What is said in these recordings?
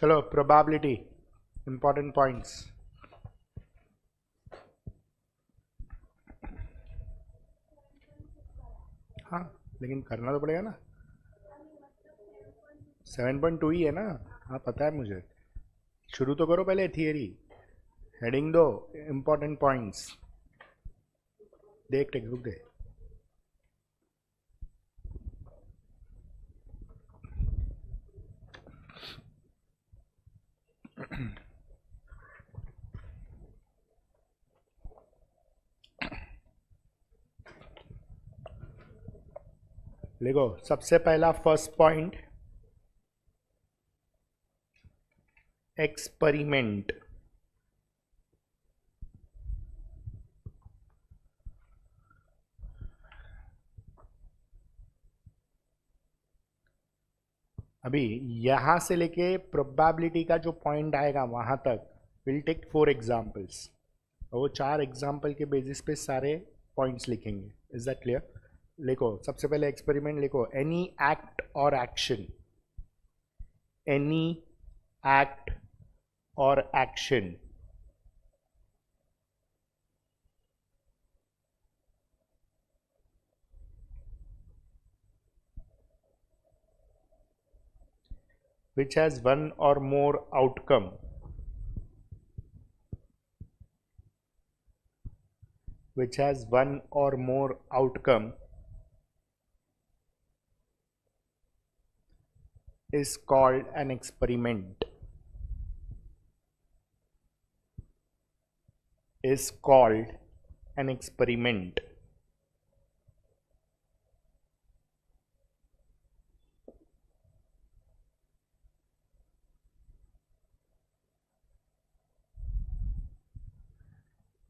चलो probability important points. हाँ लेकिन करना तो पड़ेगा ना, 7.2 ही है ना। हाँ पता है मुझे। शुरू तो करो पहले थियरी, हेडिंग दो, इंपॉर्टेंट पॉइंट्स। देख टेक्स्ट बुक दे। देखो सबसे पहला फर्स्ट पॉइंट, एक्सपेरिमेंट। अभी यहां से लेके प्रोबेबिलिटी का जो पॉइंट आएगा वहां तक विल टेक 4 एग्जांपल्स, और वो 4 एग्जाम्पल के बेसिस पे सारे पॉइंट्स लिखेंगे। Is that clear? लिखो सबसे पहले एक्सपेरिमेंट लिखो, एनी एक्ट और एक्शन, एनी एक्ट और action which has one or more outcome, which has one or more outcome is called an experiment, is called an experiment.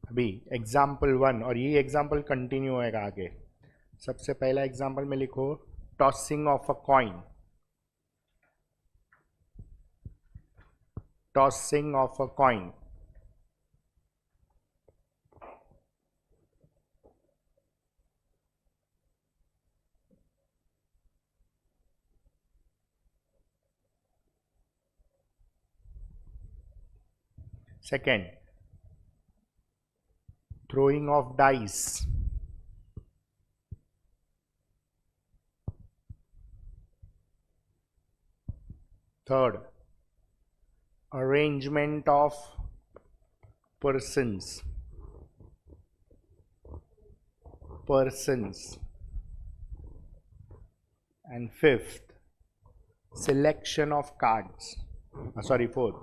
अभी example 1, और ये example continue होएगा आगे। सबसे पहला एग्जाम्पल में लिखो tossing of a coin, tossing of a coin. Second, throwing of dice, third, arrangement of persons, and fifth, selection of cards, sorry, fourth,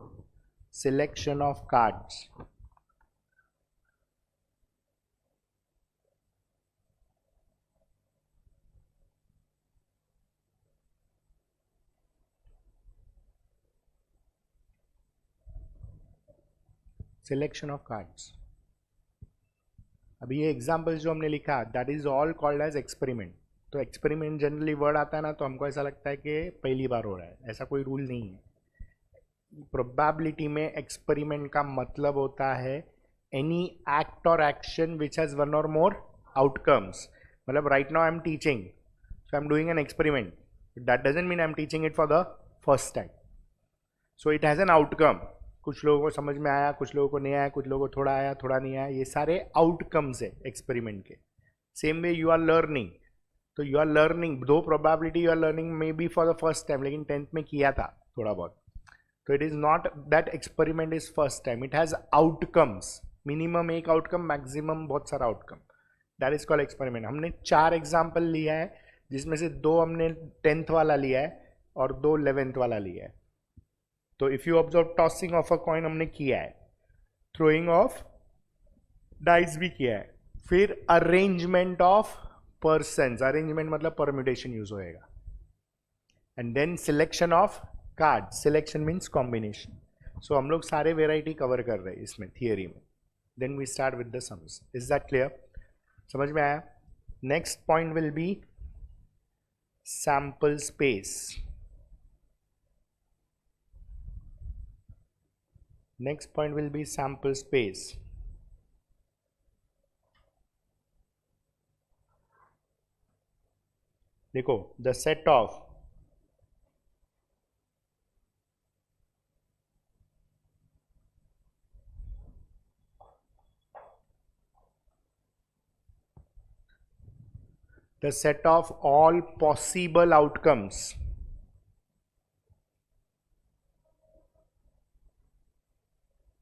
selection of cards. Selection of cards. अभी ये examples जो हमने लिखा that is all called as experiment. तो experiment generally word आता है ना तो हमको ऐसा लगता है कि पहली बार हो रहा है, ऐसा कोई रूल नहीं है। प्रोबेबिलिटी में एक्सपेरिमेंट का मतलब होता है एनी एक्ट और एक्शन विच हैज वन और मोर आउटकम्स। मतलब right now I am teaching, so I am doing an experiment, that doesn't mean I am teaching it for the first time. So it has an outcome. कुछ लोगों को समझ में आया, कुछ लोगों को नहीं आया, कुछ लोगों को थोड़ा आया, थोड़ा नहीं आया, ये सारे आउटकम्स है एक्सपेरिमेंट के। Same way you are learning, तो you are learning, though probability you are learning may be for the first time, लेकिन 10th में किया था थोड़ा बहुत। तो it is not that experiment is first time, it has outcomes, minimum एक outcome, maximum बहुत सारा outcome, that is called experiment. हमने 4 एग्जाम्पल लिया है जिसमें से 2 हमने 10th वाला लिया है और 2 11th वाला लिया है। तो if you observe tossing of a coin हमने किया है, थ्रोइंग ऑफ डाइस भी किया है, फिर अरेंजमेंट ऑफ पर्सन्स, अरेंजमेंट मतलब परम्यूटेशन यूज होएगा, and then selection of card, selection means combination. So हम लोग सारे वेराइटी कवर कर रहे हैं इसमें थियरी में। Then we start with the sums. Is that clear? समझ में आया? Next point will be sample space. Next point will be sample space. देखो the set of the set of all possible outcomes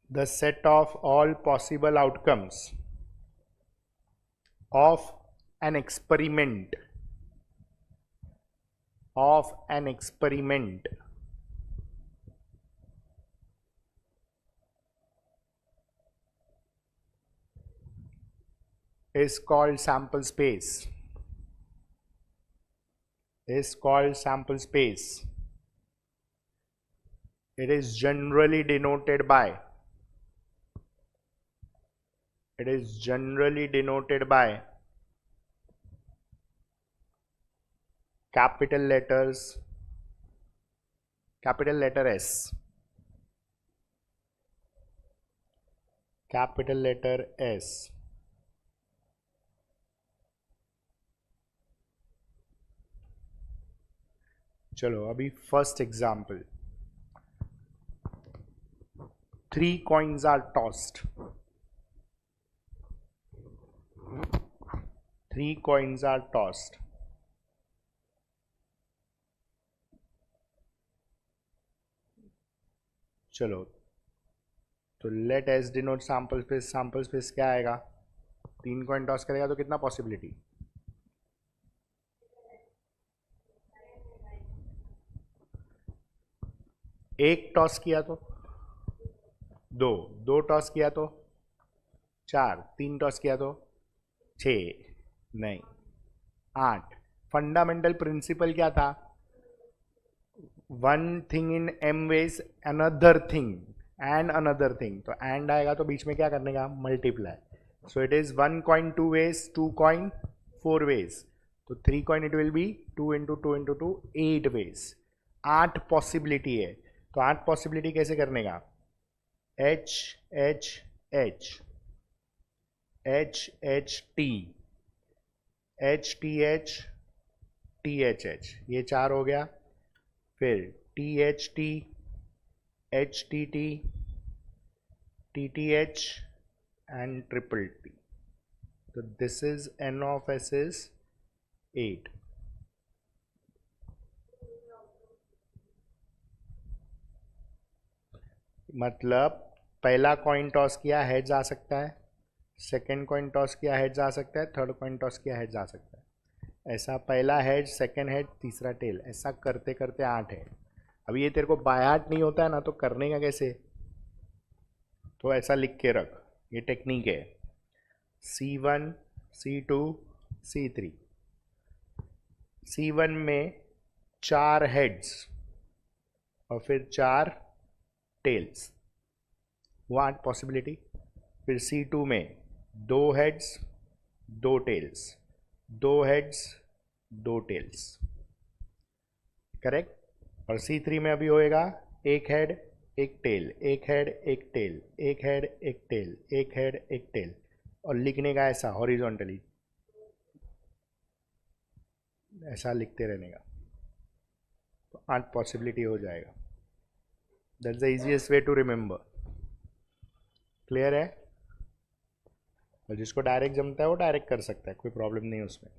the set of all possible outcomes of an experiment is called sample space. It is generally denoted by capital letter S. Capital letter S. चलो अभी first example. 3 coins are tossed. 3 coins are tossed. चलो तो let's denote sample space. Sample space क्या आएगा? 3 coin toss करेगा तो कितना possibility? एक टॉस किया तो 2 टॉस किया तो 4, 3 टॉस किया तो 6, नहीं 8. फंडामेंटल प्रिंसिपल क्या था? One thing in m ways, another thing and another thing. तो एंड आएगा तो बीच में क्या करने का? Multiply. So it is 1 coin 2 ways, 2 coin 4 ways. तो 3 coin it will be 2 into 2 into 2 8 ways. 8 possibility है. तो 8 पॉसिबिलिटी कैसे करने का? H H H H H T H T H T H H, ये 4 हो गया. फिर T H T H T T T T H and triple T. So this is N of S is 8. मतलब पहला coin toss किया heads आ सकता है, second coin toss किया हेड्स आ सकता है, थर्ड कॉइन टॉस किया हेड्स आ सकता है. ऐसा पहला हेड, सेकंड हेड, तीसरा टेल, ऐसा करते करते 8 है. अभी ये तेरे को बाय हार्ट नहीं होता है ना, तो करने का कैसे? तो ऐसा लिख के रख. ये टेक्निक है. C1 C2 C3. C1 में 4 हेड्स और फिर 4 टेल्स, 8 पॉसिबिलिटी. फिर C2 में 2 heads 2 tails, 2 heads 2 tails, correct. और C3 में अभी होएगा 1 head 1 tail, 1 head 1 tail, 1 head 1 tail, 1 head 1 tail. और लिखने का ऐसा हॉरिजॉन्टली, ऐसा लिखते रहने का. तो 8 पॉसिबिलिटी हो जाएगा. That's the easiest way to remember. Clear है? और जिसको डायरेक्ट जमता है वो डायरेक्ट कर सकता है, कोई प्रॉब्लम नहीं है उसमें.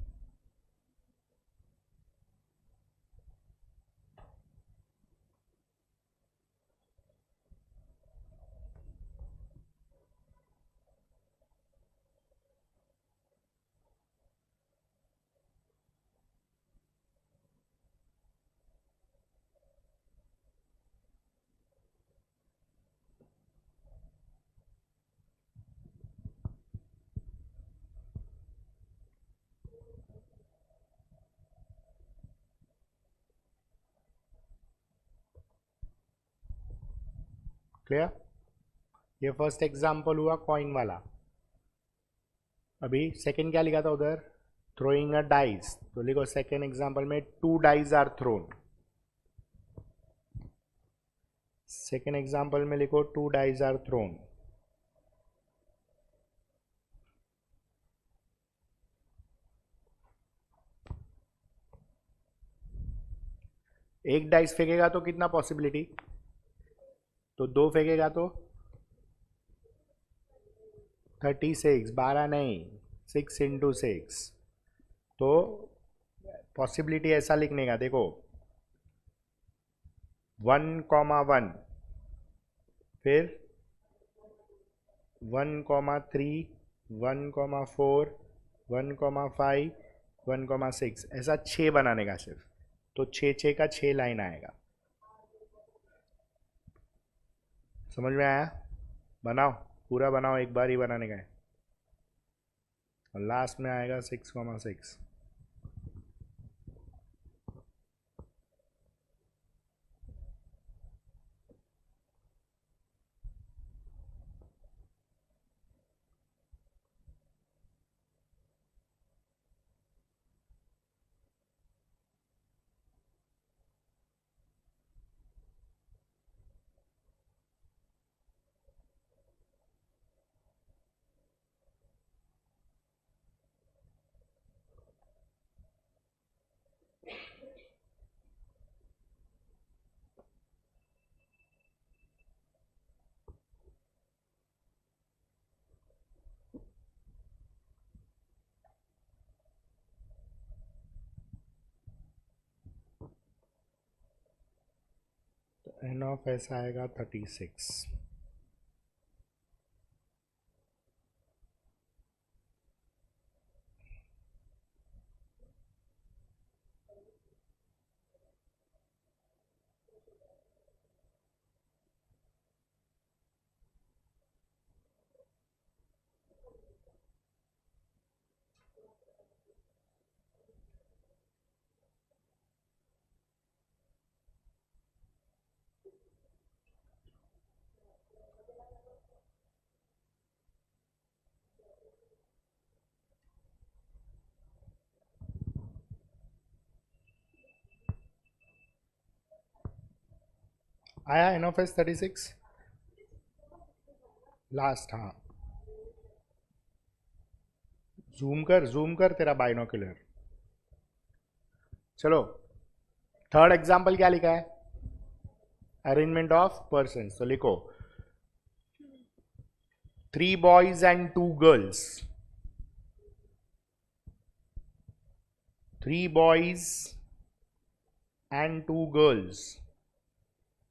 क्लियर? ये फर्स्ट एग्जाम्पल हुआ कॉइन वाला. अभी सेकंड क्या लिखा था उधर? Throwing a dice. तो लिखो सेकंड एग्जाम्पल में 2 dice are thrown. Second example में लिखो 2 डाइस आर थ्रोन. एक डाइस फेंकेगा तो कितना पॉसिबिलिटी? तो 2 फेंकेगा तो 36, 12 नहीं, 6 into 6. तो पॉसिबिलिटी ऐसा लिखने का, देखो 1,1, फिर 1,3, 1,4, 1,5, 1,6, ऐसा 6 बनाने का सिर्फ। तो 6 का 6 लाइन आएगा। समझ में आया? बनाओ, पूरा बनाओ, एक बार ही बनाने का है। और लास्ट में आएगा 6,6। एन ऑफ एस आएगा 36। आया एन ऑफ एस 36 लास्ट। हाँ, जूम कर तेरा बाइनोकुलर। चलो, थर्ड एग्जाम्पल क्या लिखा है? Arrangement of person. तो लिखो 3 boys and 2 girls. 3 boys and 2 girls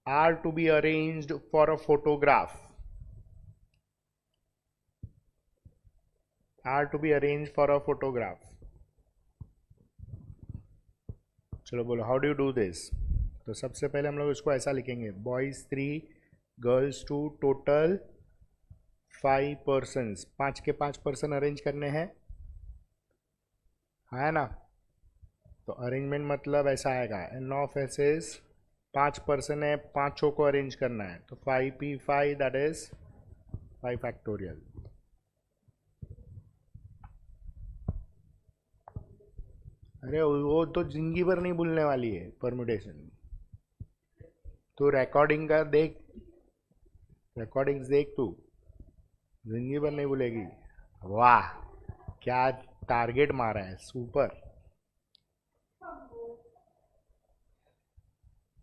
are to be arranged for a photograph. Are to be arranged for a photograph. चलो बोलो, how do you do this? तो सबसे पहले हम लोग इसको ऐसा लिखेंगे, बॉयज़ 3, गर्ल्स 2, टोटल 5 पर्सन्स। 5 के 5 पर्सन अरेंज करने हैं, है ना? तो अरेंजमेंट मतलब ऐसा आएगा, n of S is 5 person है, 5 को अरेंज करना है, तो 5p5 दैट इज 5 फैक्टोरियल। अरे वो तो जिंदगी भर नहीं भूलने वाली है परम्यूटेशन। तो रिकॉर्डिंग का देख, रिकॉर्डिंग्स देख, तू जिंदगी भर नहीं भूलेगी। वाह, क्या टारगेट मारा है, सुपर।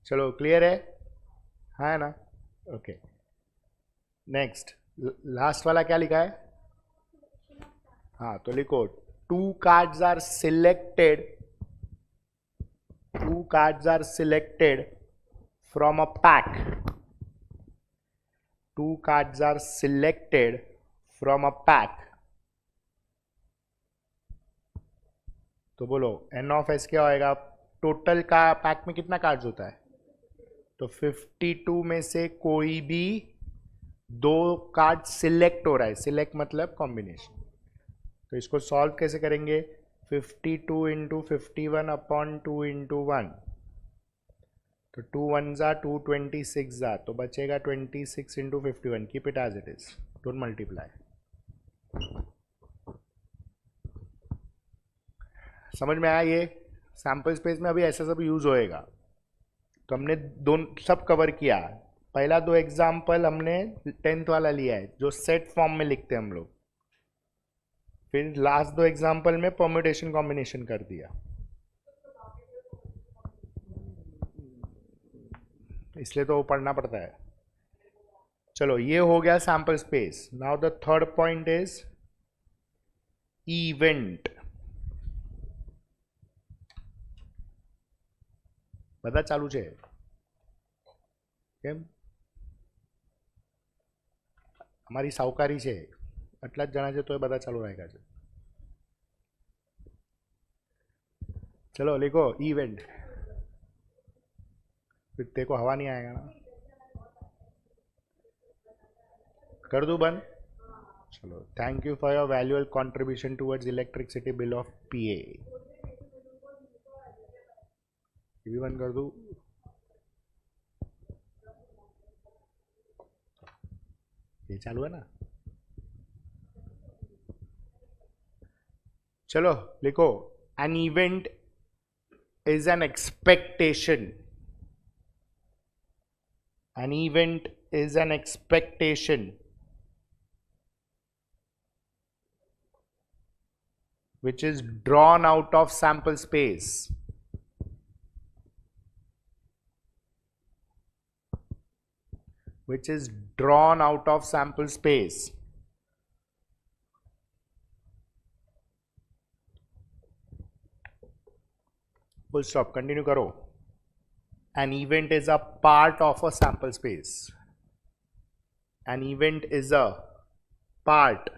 चलो, क्लियर है ना? ओके, नेक्स्ट लास्ट वाला क्या लिखा है? हाँ, तो लिखो 2 cards are selected. 2 cards are selected from a pack. 2 cards are selected from a pack. तो बोलो एन ऑफ एस क्या होएगा? टोटल का पैक में कितना कार्ड्स होता है? तो 52 में से कोई भी 2 कार्ड सिलेक्ट हो रहा है। सिलेक्ट मतलब कॉम्बिनेशन। तो इसको सॉल्व कैसे करेंगे? 52 इंटू 51 अपॉन 2 इंटू 1। तो 2 1 जा 2, 26 जा, तो बचेगा 26 into 51। Keep it as it is, don't multiply. समझ में आया? ये सैम्पल स्पेस में अभी ऐसा सब यूज होएगा। तो हमने दोनों सब कवर किया। पहला 2 एग्जाम्पल हमने 10th वाला लिया है, जो सेट फॉर्म में लिखते हैं हम लोग। फिर लास्ट 2 एग्जाम्पल में परम्यूटेशन कॉम्बिनेशन कर दिया, इसलिए तो वो पढ़ना पड़ता है। चलो, ये हो गया sample space. Now the third point is event. બધા ચાલુ છે કેમ? અમારી સાવકારી છે, આટલા જ જણા છે તો એ બધા ચાલુ રાખ્યા છે. चलो लिखो इवेंट. तेरे को हवा नहीं आएगा ना, कर दूं बंद. चलो, thank you for your valuable contribution towards electricity bill of PA. ये भी बंद कर दूं. ये चालू है ना. चलो लिखो, an event is an expectation. An event is an expectation which is drawn out of sample space. Which is drawn out of sample space. Full stop. Continue करो. An event is a part of a sample space. An event is a part,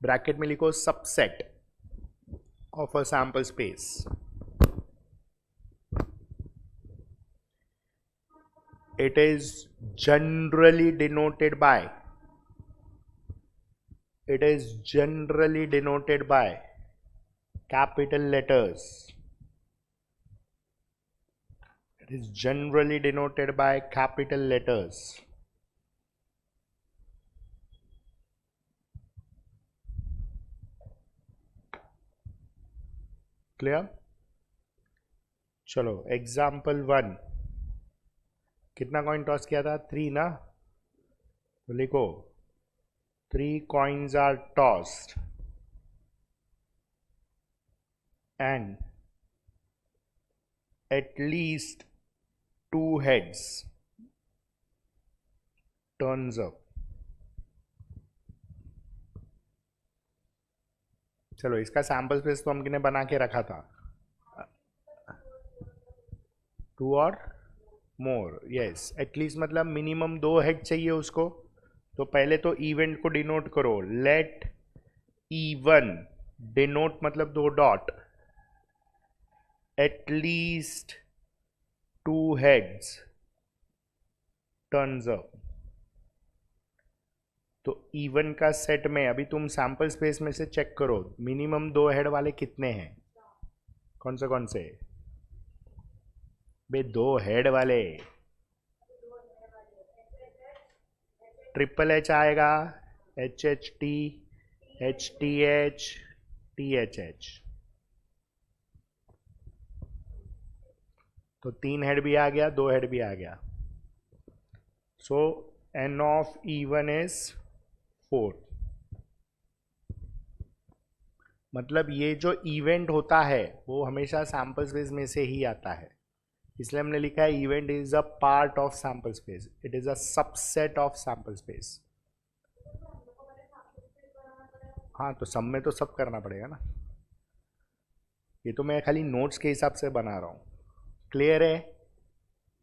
bracket में लिखो subset of a sample space. It is generally denoted by. It is generally denoted by capital letters. Is generally denoted by capital letters. Clear? चलो example 1. कितना coin toss किया था? 3 ना. तो लिखो 3 coins are tossed and at least 2 heads turns up. चलो इसका sample space तो हमने बना के रखा था. 2 और मोर. यस, एटलीस्ट मतलब मिनिमम 2 हेड चाहिए उसको. तो पहले तो इवेंट को डिनोट करो. लेट E1 डिनोट मतलब 2 dot. At least 2 heads turns up. तो E1 का सेट में अभी तुम सैंपल स्पेस में से चेक करो मिनिमम 2 हेड वाले कितने हैं. कौन से बे 2 हेड वाले? ट्रिपल एच आएगा, HHT, HTH, THH. तो 3 हेड भी आ गया, 2 हेड भी आ गया. सो N of E1 is 4. मतलब ये जो इवेंट होता है वो हमेशा सैंपल स्पेस में से ही आता है, इसलिए हमने लिखा है event is a part of sample space. It is a subset of sample space. हाँ, तो सब में तो सब करना पड़ेगा ना. ये तो मैं खाली नोट्स के हिसाब से बना रहा हूँ. क्लियर है?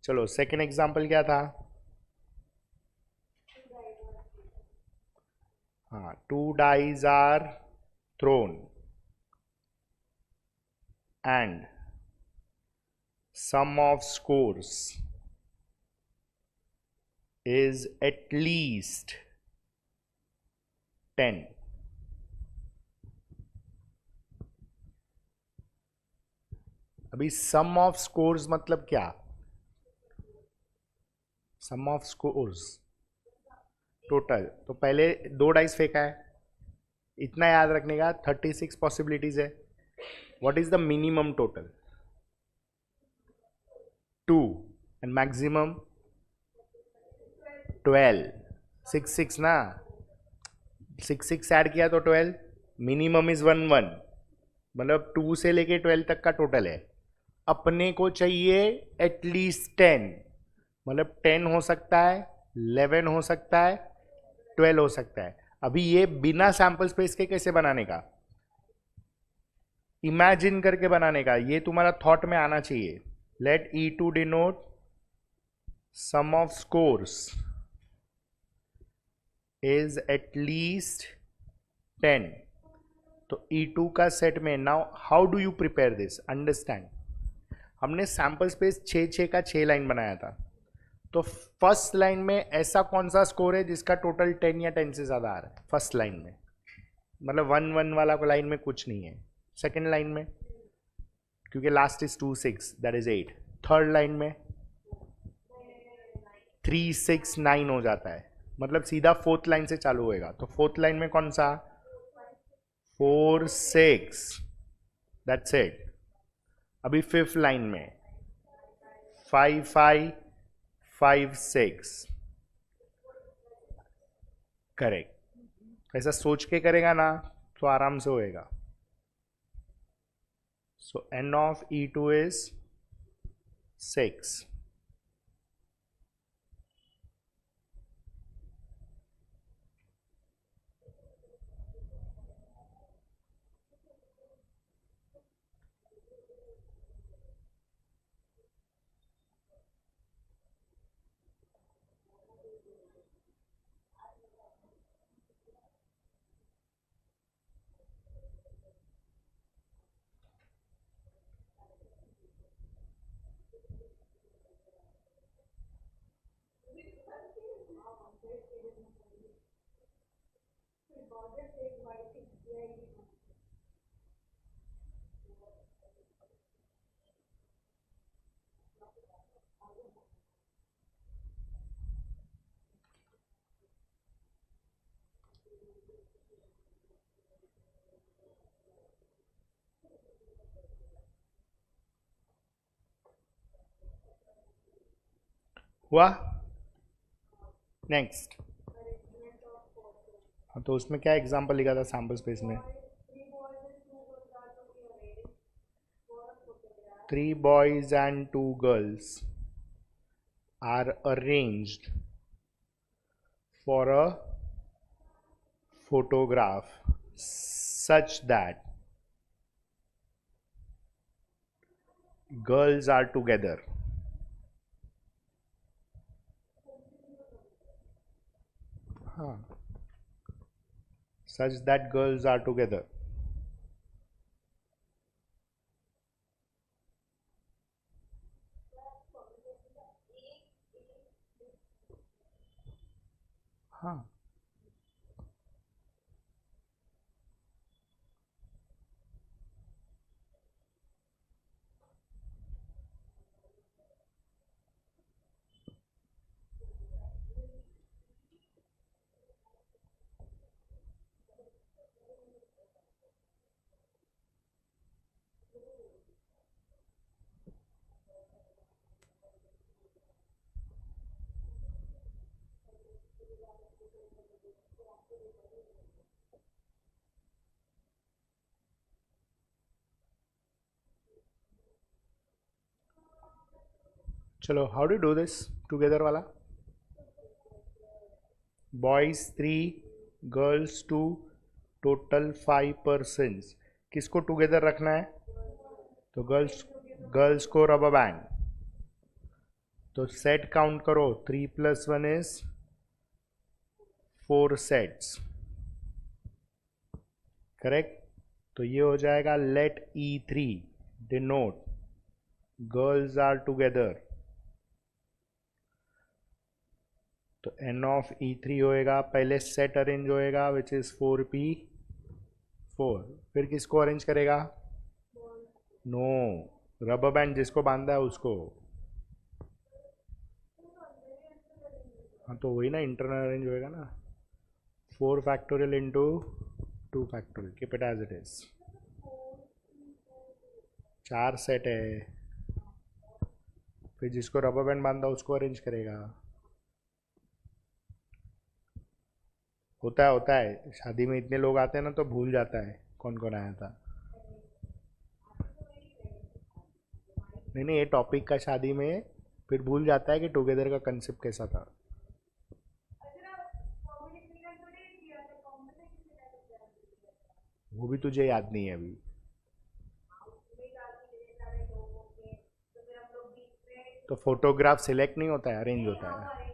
चलो सेकेंड एग्जाम्पल क्या था? हाँ, 2 dice are thrown and sum of scores is at least 10. अभी सम ऑफ स्कोर्स मतलब क्या? सम ऑफ स्कोर्स टोटल. तो पहले 2 डाइस फेंका है, इतना याद रखने का. 36 पॉसिबिलिटीज है. What is the minimum total? 2 and maximum 12. 6 ना, 6 ऐड किया तो 12. मिनिमम इज 1 1, मतलब 2 से लेके 12 तक का टोटल है. अपने को चाहिए एटलीस्ट 10, मतलब 10 हो सकता है, 11 हो सकता है, 12 हो सकता है. अभी ये बिना सैंपल स्पेस के कैसे बनाने का? इमेजिन करके बनाने का. ये तुम्हारा थॉट में आना चाहिए. Let E2 denote sum of scores is at least 10. तो E2 का सेट में now how do you prepare this, understand. हमने सैंपल स्पेस 6 का 6 लाइन बनाया था. तो फर्स्ट लाइन में ऐसा कौन सा स्कोर है जिसका टोटल 10 या 10 से ज़्यादा आ रहा है फर्स्ट लाइन में, मतलब 1 1 वाला लाइन में कुछ नहीं है. सेकेंड लाइन में क्योंकि last is 2 6 that is 8. Third line में 3 6 9 हो जाता है, मतलब सीधा फोर्थ लाइन से चालू होएगा. तो फोर्थ लाइन में कौन सा 4 6 दैट्स इट. अभी फिफ्थ लाइन में 5 5 5 6. करेक्ट. ऐसा सोच के करेगा ना तो आराम से होएगा. सो n of E2 is 6. हुआ. नेक्स्ट. हाँ, तो उसमें क्या एग्जांपल लिखा था सैम्पल स्पेस में? 3 boys and 2 girls are arranged for a photograph such that girls are together. हाँ, such that girls are together. हाँ, चलो how do do this together वाला. Boys 3 girls 2 total 5 persons. किसको टुगेदर रखना है? तो गर्ल्स गर्ल्स को रबर बैंड. तो सेट काउंट करो. 3 + 1 इज 4 सेट्स. करेक्ट. तो ये हो जाएगा let E3 denote girls are together. तो n of E3 होएगा, पहले सेट अरेंज होएगा विच इज 4p4. फिर किसको अरेंज करेगा? नो, रबर बैंड जिसको बांधा है उसको. हाँ, तो वही ना इंटरनल अरेंज होएगा ना. 4 factorial into 2 factorial. Keep it as it is. 4 set है. फिर जिसको रबर बैंड बांधा उसको अरेंज करेगा. होता है शादी में इतने लोग आते हैं ना तो भूल जाता है कौन कौन आया था. नहीं नहीं, ये टॉपिक का शादी में फिर भूल जाता है कि टुगेदर का कंसेप्ट कैसा था. वो भी तुझे याद नहीं है अभी. तो फोटोग्राफ सिलेक्ट नहीं होता है, अरेंज होता है।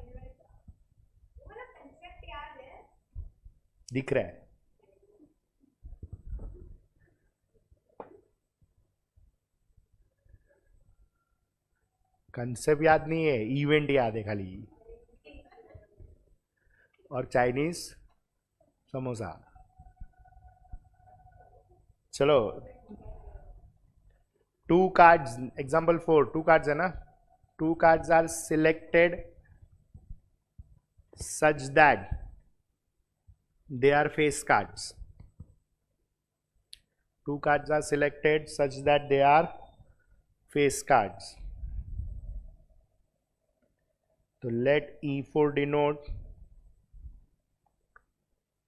दिख रहा है। कंसेप्ट याद नहीं है, इवेंट याद है खाली। और चाइनीज समोसा। चलो, 2 कार्ड्स, एग्जाम्पल 4, 2 कार्ड्स है ना। 2 cards are selected such that they are face cards. 2 cards are selected such that they are face cards. तो let E4 denote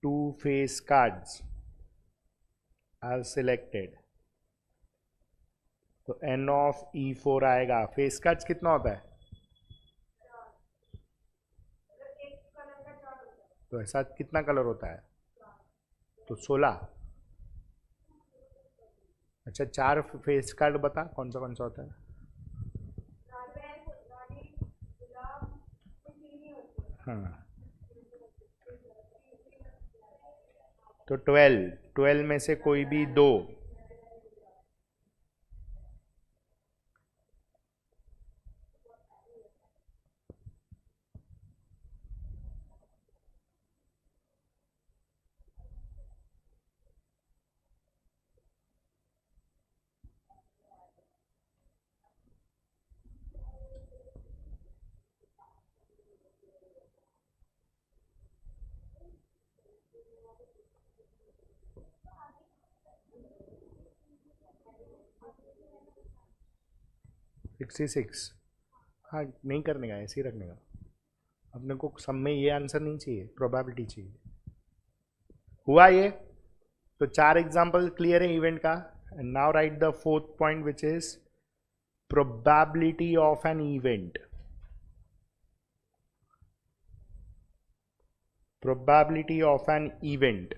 2 face cards are selected। तो N of E4 आएगा। Face cards कितना होता है? तो ऐसा कितना कलर होता है? तो 16। अच्छा, 4 फेस कार्ड बता कौन सा होता है? हाँ, तो 12 में से कोई भी 2। $66। हाँ, नहीं करने का, ऐसे ही रखने का। अपने को सब में ये आंसर नहीं चाहिए, प्रोबेबिलिटी चाहिए। हुआ ये? तो 4 एग्जाम्पल क्लियर है इवेंट का। And now right the 4th point which is probability of an event. Probability of an event।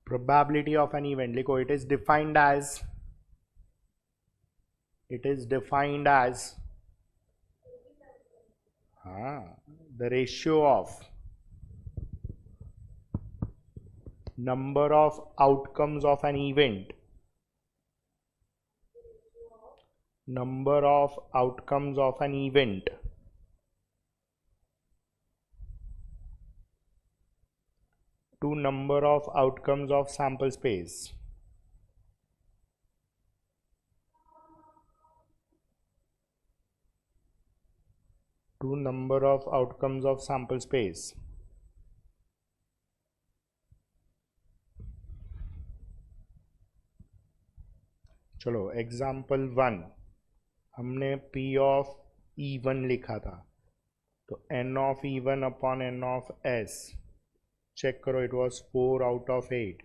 Probability of an event लिखो। it is defined as the ratio of number of outcomes of an event, number of outcomes of an event to number of outcomes of sample space। to number of outcomes of sample space। चलो, example 1 हमने P of E1 लिखा था, तो N of E1 upon N of S check करो, it was 4 out of 8।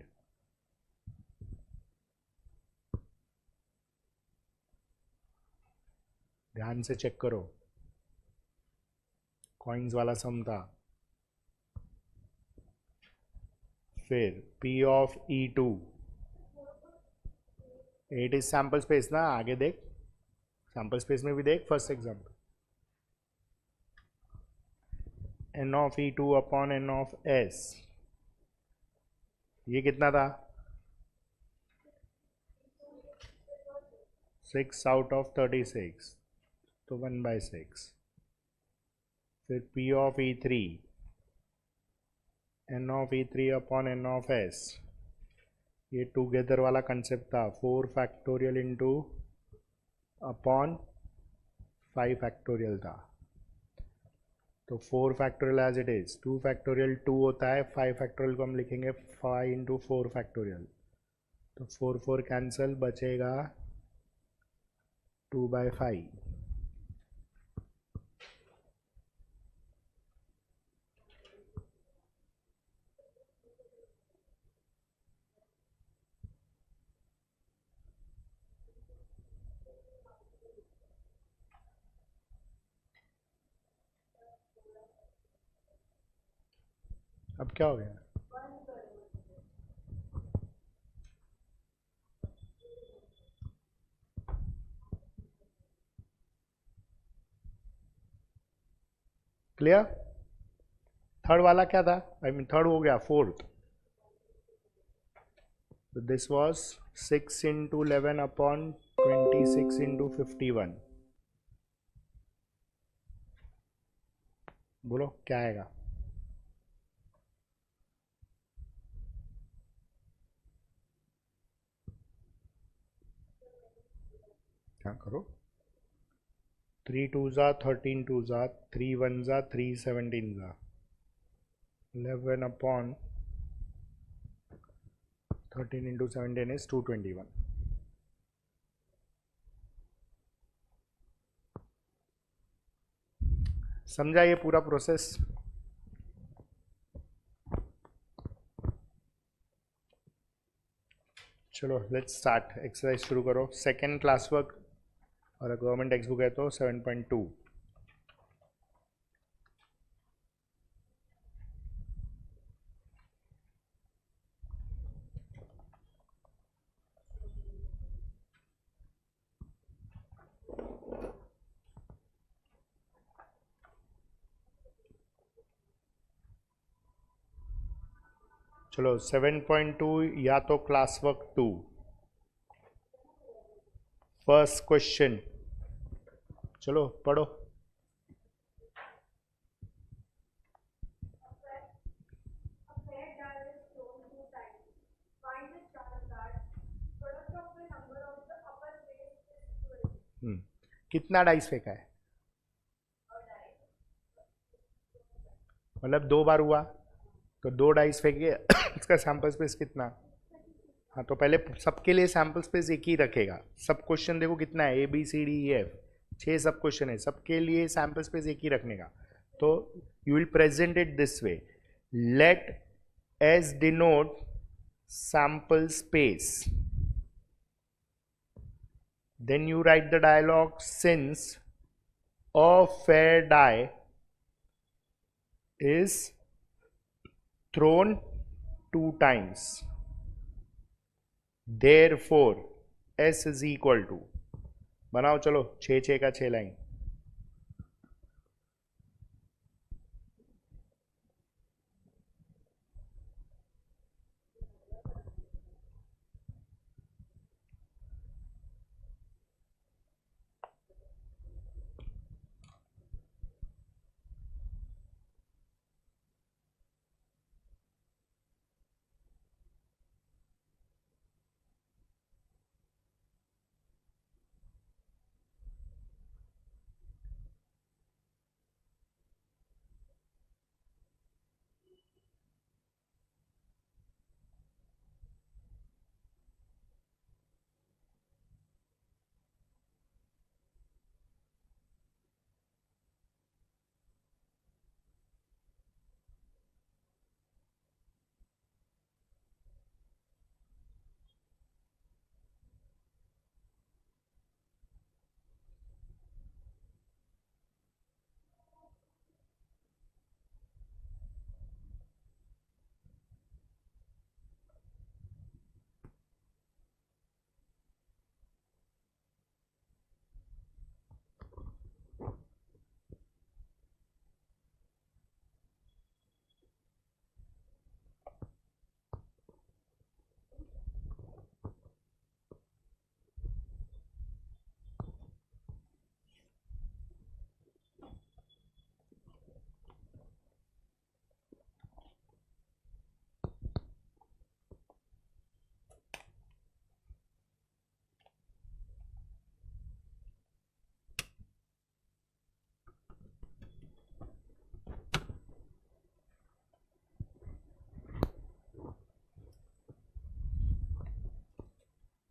ध्यान से check करो, coins वाला सम था। फिर P of E2, 8 is sample space ना, आगे देख, सैम्पल स्पेस में भी देख first example. N of E2 upon N of S, ये कितना था? 6 out of 36, तो 1/6। फिर P of E3, N of E3 upon N of S, ये टूगेदर वाला कंसेप्ट था, 4 फैक्टोरियल इंटू अपॉन 5 फैक्टोरियल था। तो 4 factorial as it is, 2 factorial 2 होता है, 5 फैक्टोरियल को हम लिखेंगे 5 इंटू 4 फैक्टोरियल। तो 4 4 कैंसिल, बचेगा 2/5। अब क्या हो गया? क्लियर? थर्ड वाला क्या था? आई मीन थर्ड हो गया, fourth. So this was 6 into 11 upon 26 into 51. बोलो क्या आएगा? क्या करो? 3 2 जा 13 2 जा 3 1 जा 3 17 जा 11 upon 13 into 17 is 221. समझा ये पूरा प्रोसेस? चलो लेट्स स्टार्ट. एक्सरसाइज शुरू करो. सेकेंड क्लास वर्क और गवर्नमेंट टेक्स्ट बुक है तो 7.2. चलो 7.2 या तो क्लास वर्क 2. First question. चलो पढ़ो. कितना डाइस फेंका है? मतलब 2 बार हुआ तो 2 डाइस फेंके. इसका सैंपल स्पेस कितना? हाँ तो पहले सबके लिए सैंपल स्पेस एक ही रखेगा. सब क्वेश्चन देखो कितना है, A B C D E F 6 sub question है, सबके लिए सैंपल स्पेस एक ही रखने का. तो you will present it this way. Let's denote sample space. Then you write the dialogue. Since a fair die is thrown 2 times, therefore s is equal to. बनाओ चलो 6 6 का 6 लाइन.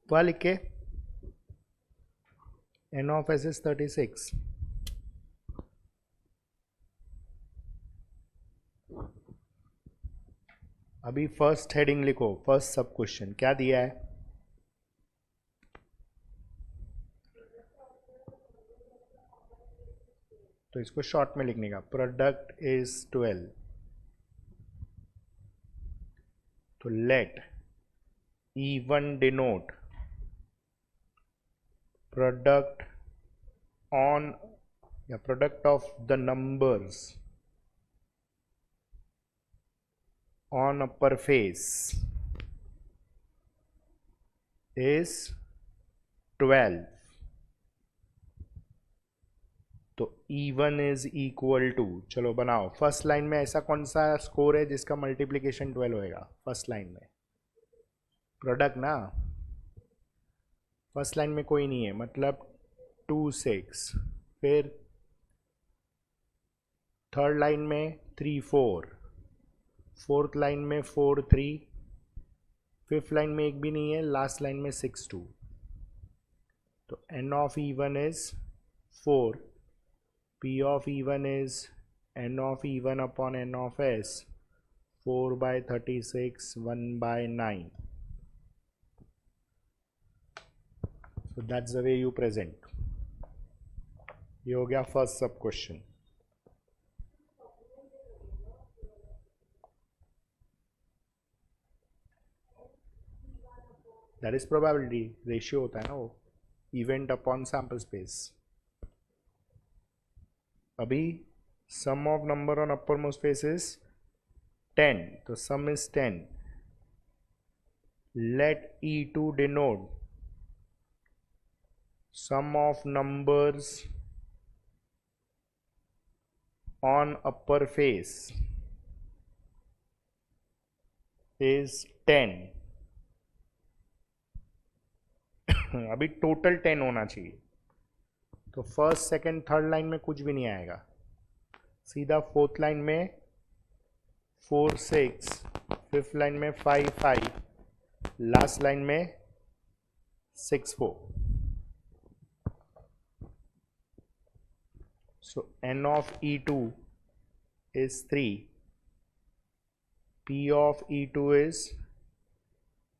वह लिख के n of s is 36. अभी first heading लिखो. First sub question क्या दिया है? तो इसको शॉर्ट में लिखने का. Product is 12. तो let E1 denote product on या product of the numbers on upper face is 12. तो E1 इज इक्वल टू, चलो बनाओ फर्स्ट लाइन में ऐसा कौन सा स्कोर है जिसका मल्टीप्लीकेशन 12 होएगा फर्स्ट लाइन में? प्रोडक्ट ना, फर्स्ट लाइन में कोई नहीं है मतलब 2 6, फिर थर्ड लाइन में 3 4, फोर्थ लाइन में 4 3, फिफ्थ लाइन में एक भी नहीं है, लास्ट लाइन में 6 2. तो n of E1 is 4, P of E1 is n of E1 upon n of S, 4/36 1/9. So that's the way you present. ये हो गया first sub question. That is probability ratio होता है ना वो, इवेंट अपॉन सैम्पल स्पेस. अभी sum of number on upper most face is 10, तो sum is 10. Let E2 denote sum of numbers on upper face is 10. अभी total 10 होना चाहिए, तो फर्स्ट सेकंड थर्ड लाइन में कुछ भी नहीं आएगा, सीधा फोर्थ लाइन में 4 6, फिफ्थ लाइन में 5 5, लास्ट लाइन में 6 4. सो n of E2 is 3, P of E2 is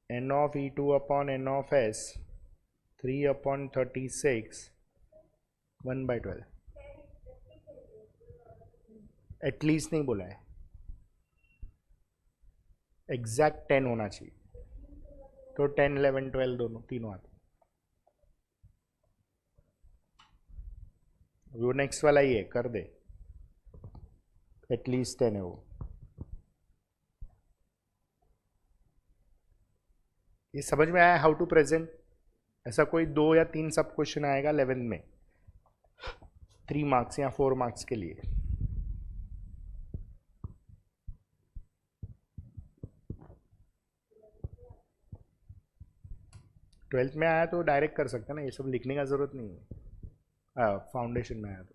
n of E2 upon n of S, 3/36 1/12. At least नहीं बोला है, एग्जैक्ट 10 होना चाहिए, तो 10 11 12 दोनों तीनों आते. वो नेक्स्ट वाला ही है, कर दे, एटलीस्ट 10 है वो. ये समझ में आया हाउ टू प्रेजेंट? ऐसा कोई 2 या 3 सब क्वेश्चन आएगा 11 में 3 मार्क्स या 4 मार्क्स के लिए. ट्वेल्थ में आया तो डायरेक्ट कर सकते हैं ना, ये सब लिखने का जरूरत नहीं है. फाउंडेशन में आया तो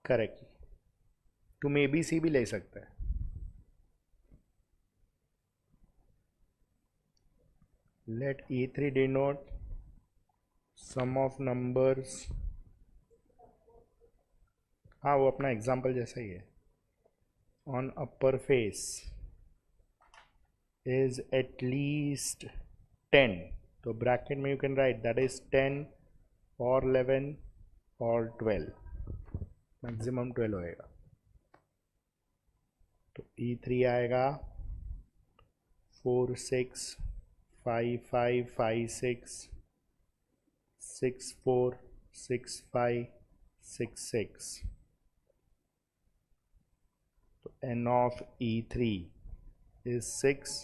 करेक्ट. तुम ABC भी ले सकते हैं. Let E3 denote sum of numbers, हाँ वो अपना एग्जाम्पल जैसा ही है, on upper face is at least 10. तो ब्रैकेट में you can write that is 10 और 11 और 12, मैक्सिमम 12 होएगा. तो E3 आएगा 4 6 5 5 5 6 6 4 6 5 6 6. तो n of E3 is 6,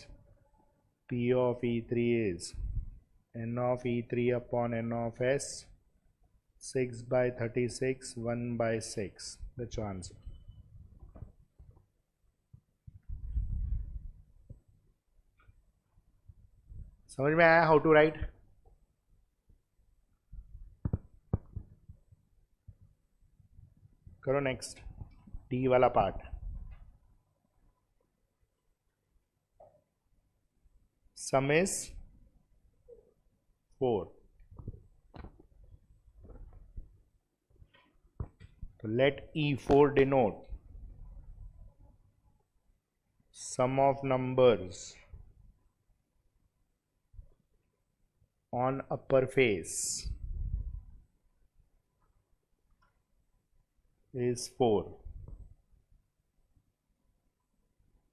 P of E3 is n of E3 upon n of S, 6/36 1/6. That's your answer. समझ में आया हाउ टू राइट? करो नेक्स्ट D वाला part. sum is 4. So let E4 denote sum of numbers on upper face is 4.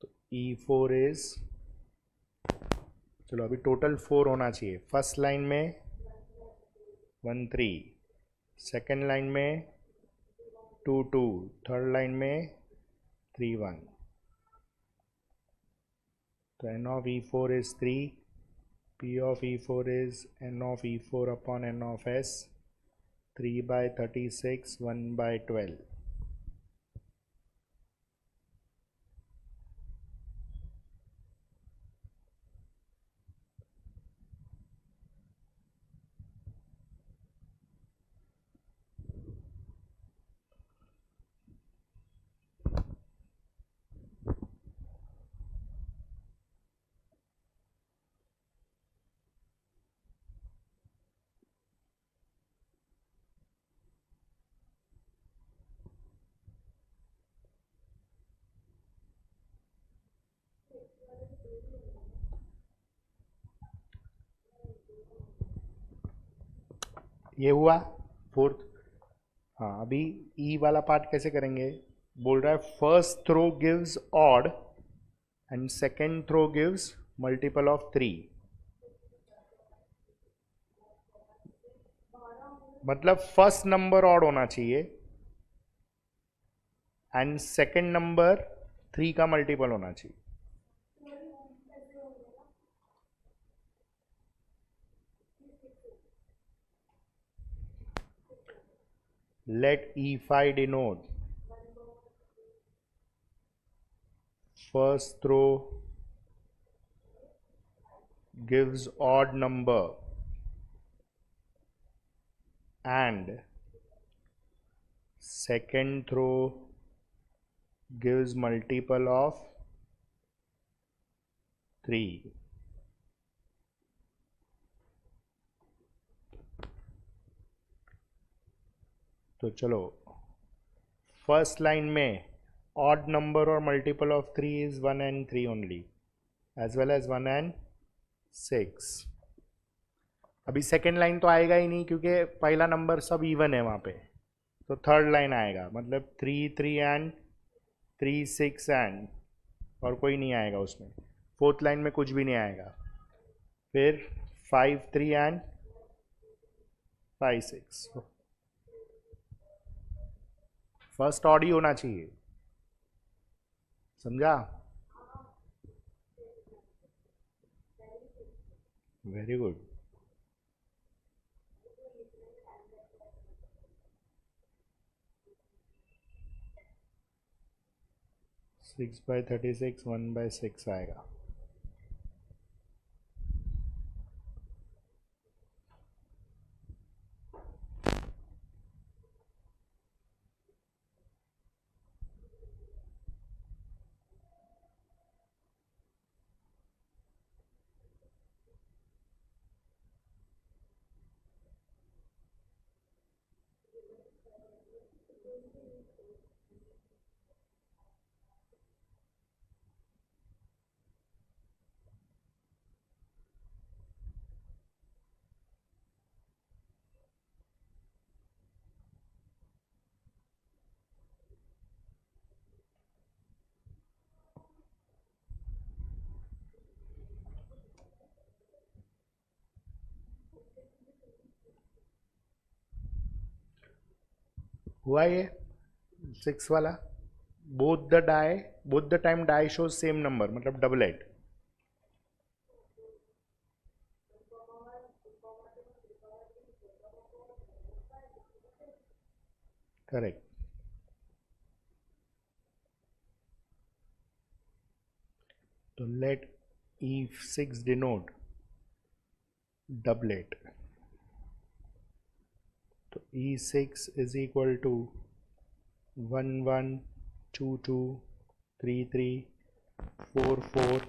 तो E4 is, चलो अभी total 4 होना चाहिए. फर्स्ट लाइन में 1 3, सेकेंड लाइन में 2 2, थर्ड लाइन में 3 1. तो n of E4 is 3. P of E4 is n of E4 upon n of S, 3 by 36, 1 by 12. ये हुआ फोर्थ. हाँ, अभी ई वाला पार्ट कैसे करेंगे. बोल रहा है first throw gives odd and second throw gives multiple of 3. मतलब फर्स्ट नंबर ऑड होना चाहिए एंड सेकेंड नंबर 3 का मल्टीपल होना चाहिए. Let E5 denote first throw gives odd number and second throw gives multiple of 3. तो चलो first line में odd number और multiple of 3 is 1 and 3 only, as well as 1 and 6. अभी second line तो आएगा ही नहीं क्योंकि पहला नंबर सब इवन है वहाँ पे. तो थर्ड लाइन आएगा, मतलब 3 3 and 3 6 and, और कोई नहीं आएगा उसमें. फोर्थ लाइन में कुछ भी नहीं आएगा. फिर 5 3 and 5 6. फर्स्ट ऑड ही होना चाहिए. समझा. Very good. Six by 36, 1 by 6 आएगा. हुआ ये 6 वाला. Both the time die shows same number, मतलब डबलेट. करेक्ट. तो लेट E6 डिनोट डबलेट. तो E6 is equal to 1 1 2 2 3 3 4 4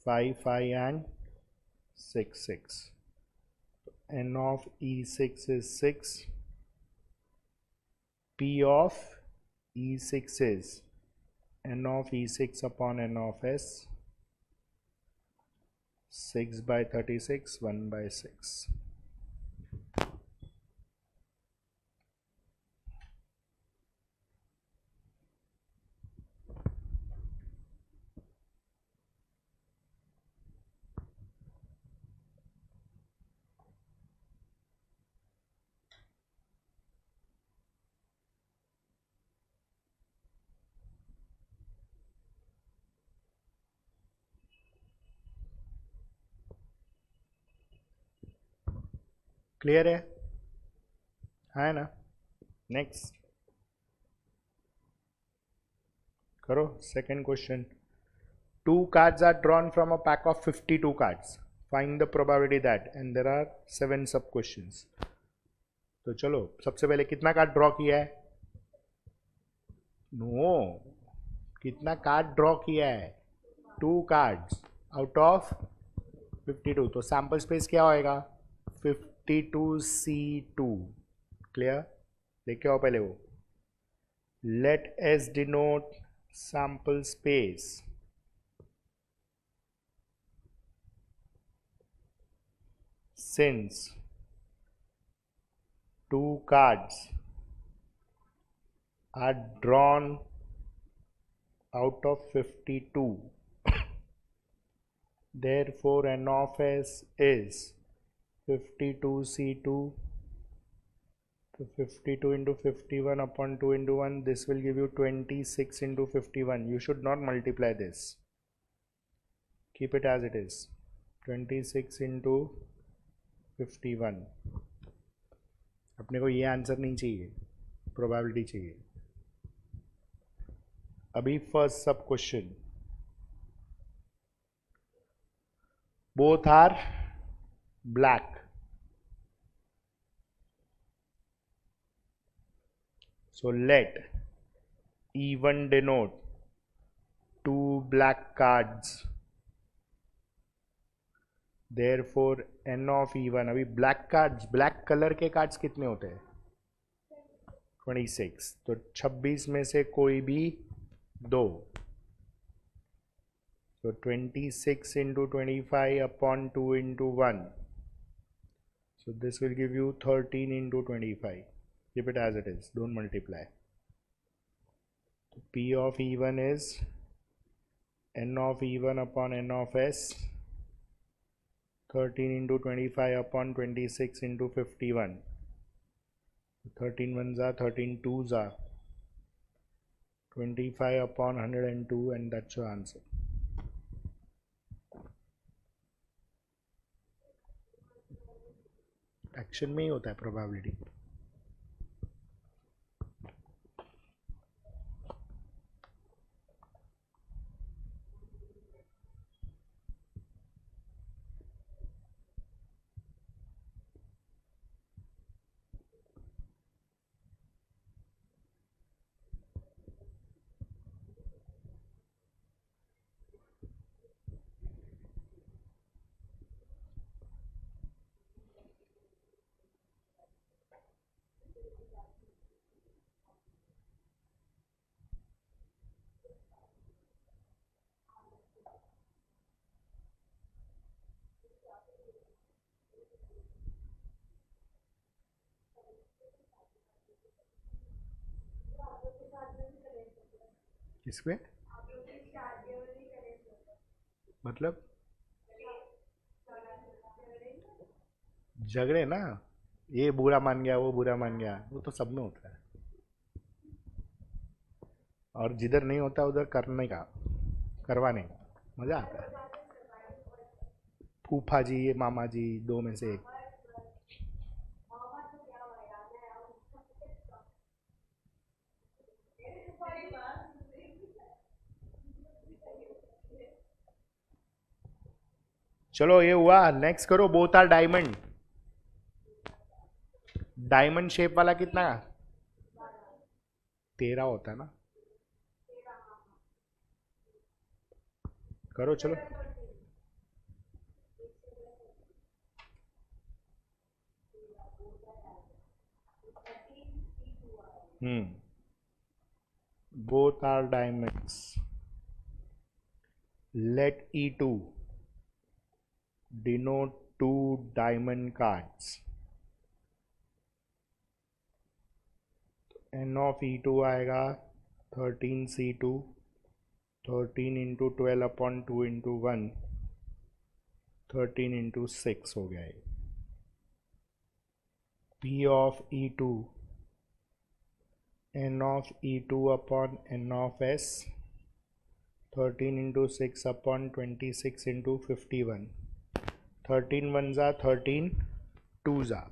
5 5 and 6 6. N of E6 is 6. P of E6 is N of E6 upon N of S, 6 by 36, 1 by 6. Clear है ना? Next करो second question. 2 cards are drawn from a pack of 52 cards. Find the probability that, and there are 7 sub questions. तो चलो सबसे पहले कितना card draw किया है? नो, कितना कार्ड ड्रॉ किया है? 2 cards आउट ऑफ 52. तो सैम्पल स्पेस क्या होएगा? 52C2. क्लियर? देखे हो पहले वो. Let's denote sample space. Since 2 cards are drawn out of 52, therefore N of S is 52C2. So 52 into 51 upon 2 into 1, this will give you 26 into 51. You should not multiply this. Keep it as it is. 26 into 51. अपने को ये answer नहीं चाहिए, probability चाहिए. अभी first sub question. Both are black. So let E1 denote 2 black cards. Therefore N of E1. अभी black cards, black color के cards कितने होते हैं? 26. तो 26 में से कोई भी 2. So 26 into 25 upon 2 into 1. So this will give you 13 into 25. Keep it as it is, don't multiply. P of E1 is N of E1 upon N of S, 13 into 25 upon 26 into 51. 13 ones are 13 twos are 25 upon 102, and that's your answer. Action में ही होता है probability. इसमें मतलब झगड़े ना, ये बुरा मान गया वो बुरा मान गया, वो तो सब में होता है. और जिधर नहीं होता उधर करने का, करवाने का मजा आता है. फूफा जी, ये मामा जी, 2 में से एक. चलो ये हुआ. नेक्स्ट करो. Both are diamond. Diamond shape वाला कितना? 13 होता है ना. करो चलो. Both are diamonds. Let E2 denote two diamond cards. N of E2 आएगा 13C2, 13 into 12 upon 2 into 1, 13 into 6 हो गया ये. P of E2, N of E2 upon N of S, 13 into 6 upon 26 into 51. 13 ones are 13, 2s are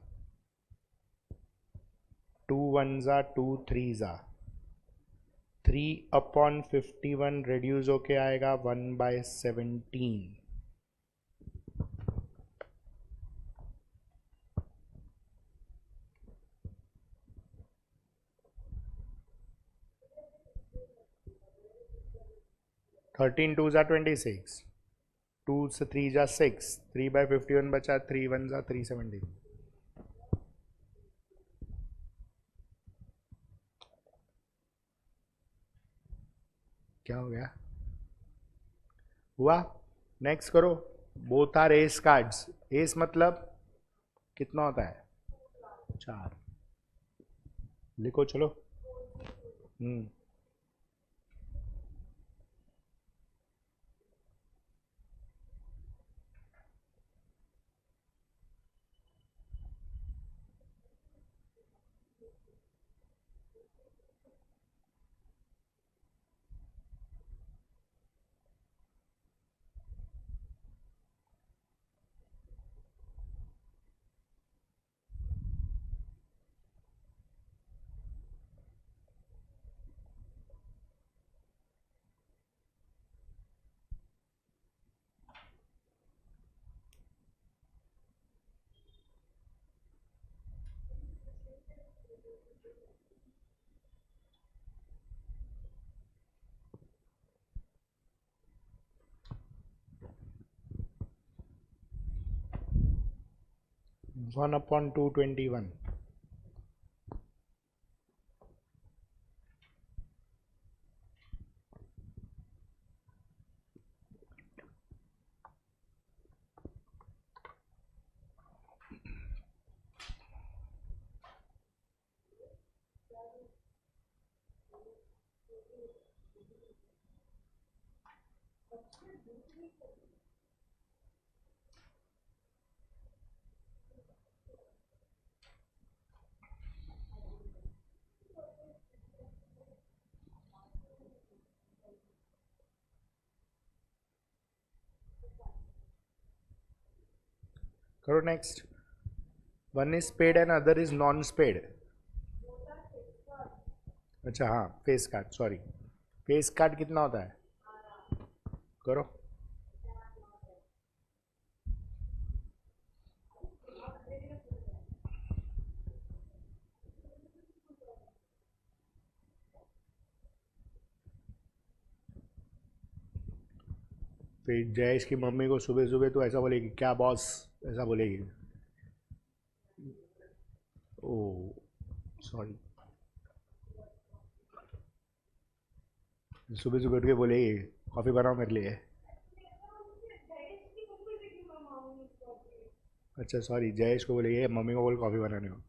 2 ones are 2 3s are 3 upon 51 reduce होके आएगा 1/17. Thirteen 2s are 26, 2 से 3s are 6, 3/51 बचा, 3 1s are 317. क्या हो गया? हुआ? नेक्स्ट करो. Both are ace cards. Ace मतलब कितना होता है? 4. लिखो चलो. हम्म. One upon 221. करो next. One is spade and other is non spade. अच्छा हाँ, face card. Sorry, face card कितना होता है? करो. फिर जयेश की मम्मी को सुबह सुबह तो ऐसा बोलेगी, क्या बॉस, ऐसा बोलेगी. ओ सॉरी. सुबह सुबह उठ के बोलेगी, कॉफ़ी बनाओ मेरे लिए. अच्छा सॉरी, जयेश को बोलेगी मम्मी को बोल कॉफ़ी बनाने को.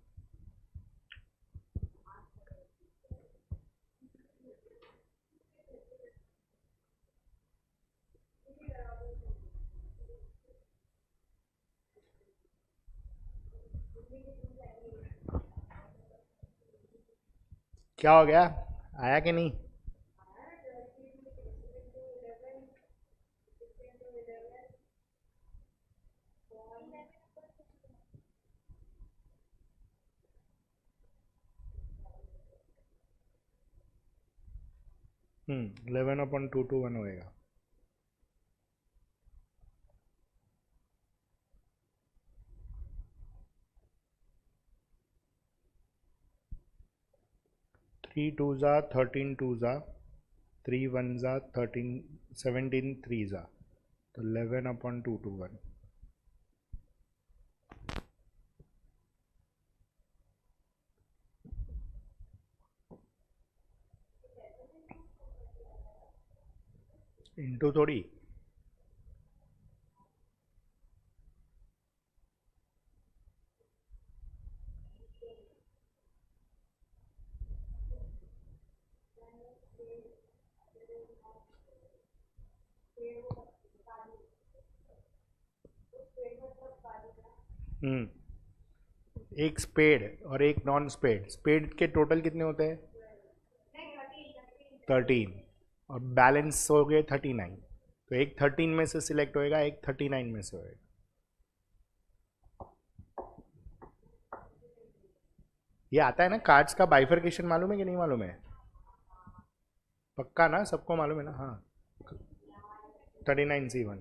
क्या हो गया? आया कि नहीं? 11/221 होएगा. थ्री टू ज़ा 13 टू ज़ा, 3 1 ज़ा 13, 17 3 ज़ा, तो 11/221. इंटू थोड़ी। एक स्पेड और एक नॉन स्पेड, स्पेड के टोटल कितने होते हैं? 13। और बैलेंस हो गए 39। तो एक 13 में से सिलेक्ट होएगा, एक 39 में से होएगा। ये आता है ना कार्ड्स का बाइफर्केशन, मालूम है कि नहीं मालूम है? पक्का ना, सबको मालूम है ना? हाँ, 39C1।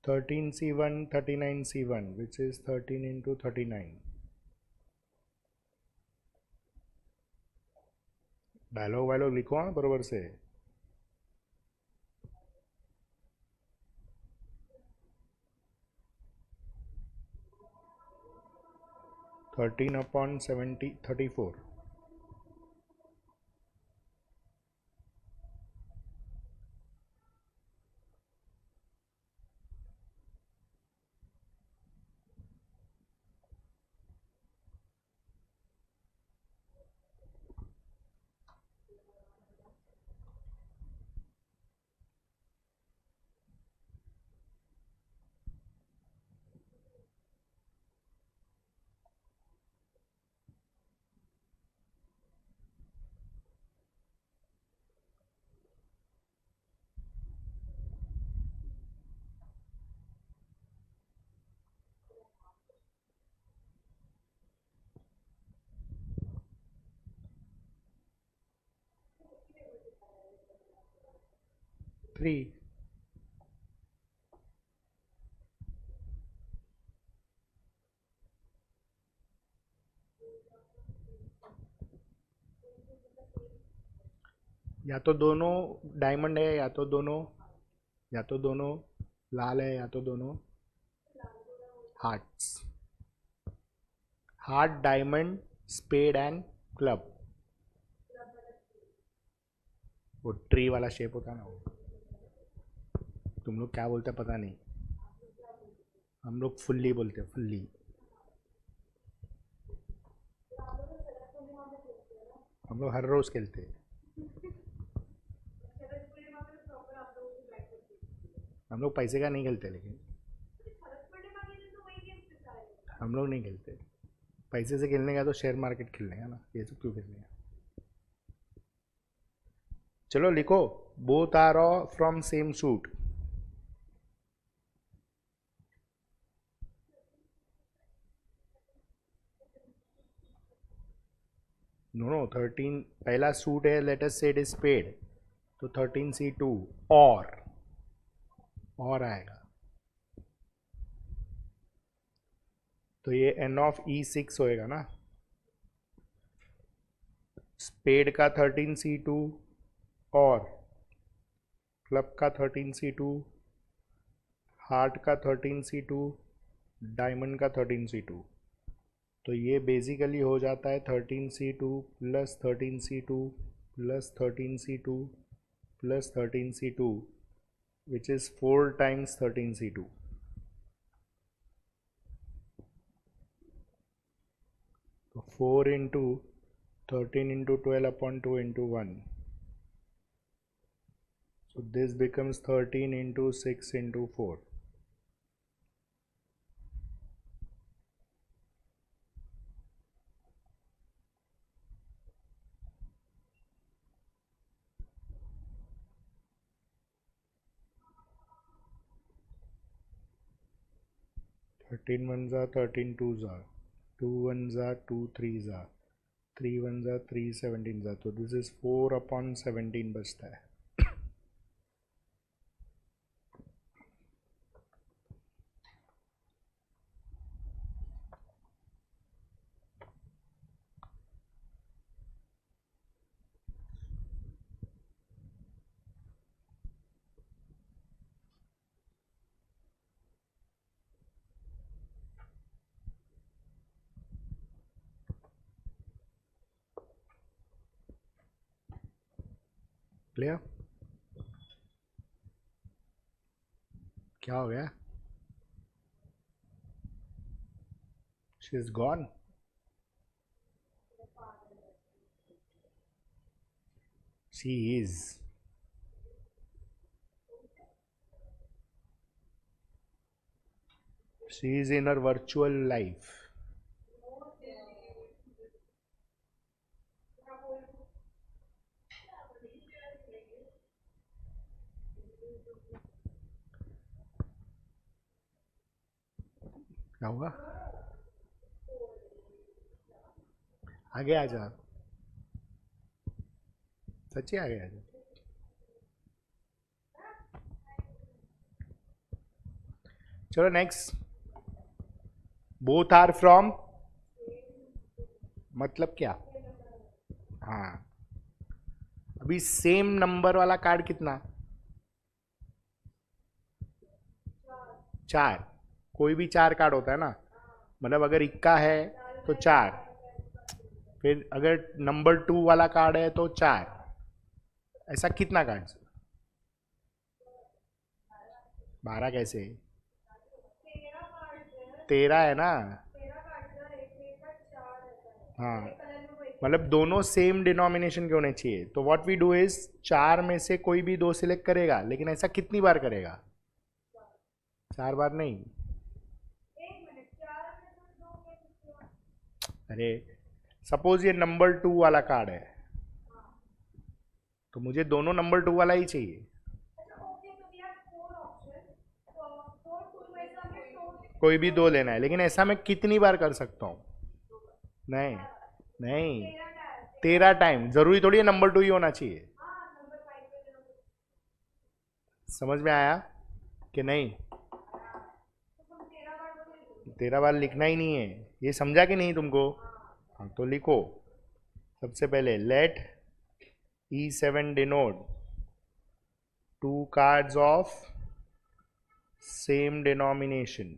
13C1, 39C1, which is 13 into 39। Dialogue वायलॉग लिखो हाँ बरोबर से। 13/34। थ्री। या तो दोनों डायमंड है, या तो दोनों लाल है, या तो दोनों hearts. Heart, diamond, spade and club. वो ट्री वाला शेप होता है ना वो। तुम लोग क्या बोलते हैं पता नहीं, हम लोग फुल्ली बोलते हैं, फुल्ली। हम लोग हर रोज खेलते हैं। हम लोग पैसे का नहीं खेलते, लेकिन हम लोग नहीं खेलते। पैसे से खेलने का तो शेयर मार्केट खेलने का ना, ये सब क्यों खेलने का? चलो लिखो, both are from same suit. No no, 13 पहला सूट है, लेट अस से इट इज पेड, तो 13C2 और आएगा। तो ये N(E)6 होएगा ना। स्पेड का 13C2 और क्लब का 13C2, हार्ट का 13C2, डायमंड का 13C2। तो ये बेसिकली हो जाता है 13C2 plus 13C2 plus 13C2 plus 13C2, which is 4 times 13C2। तो 4 into 13 into 12 upon 2 into 1. So this becomes 13 into 6 into 4. Thirteen ones are 13 twos are, 2 ones are 2 threes are, 3 ones are 3 17s are. So this is 4 upon 17 बचता है। Clear? क्या हो गया? She is gone. She is. She is in her virtual life. क्या हुआ? आगे आ जा. सच्ची आगे आ जा. चलो नेक्स्ट. Both are from. मतलब क्या? हाँ. अभी सेम नंबर वाला कार्ड कितना? 4. कोई भी 4 कार्ड होता है ना. मतलब अगर इक्का है तो 4. फिर अगर नंबर 2 वाला कार्ड है तो 4. ऐसा कितना कार्ड? 12 कैसे? 13 है ना. हाँ. मतलब दोनों सेम डिनोमिनेशन के होने चाहिए. तो व्हाट वी डू इज 4 में से कोई भी 2 सिलेक्ट करेगा. लेकिन ऐसा कितनी बार करेगा? 4 बार नहीं. अरे सपोज ये नंबर 2 वाला कार्ड है तो मुझे दोनों नंबर 2 वाला ही चाहिए. कोई भी 2 लेना है. लेकिन ऐसा मैं कितनी बार कर सकता हूँ? नहीं. नहीं. 13 टाइम. जरूरी थोड़ी है नंबर 2 ही होना चाहिए. समझ में आया कि नहीं? 13 बार लिखना ही नहीं है. ये समझा कि नहीं तुमको? हाँ तो लिखो. सबसे पहले late E7 denote 2 cards of same denomination.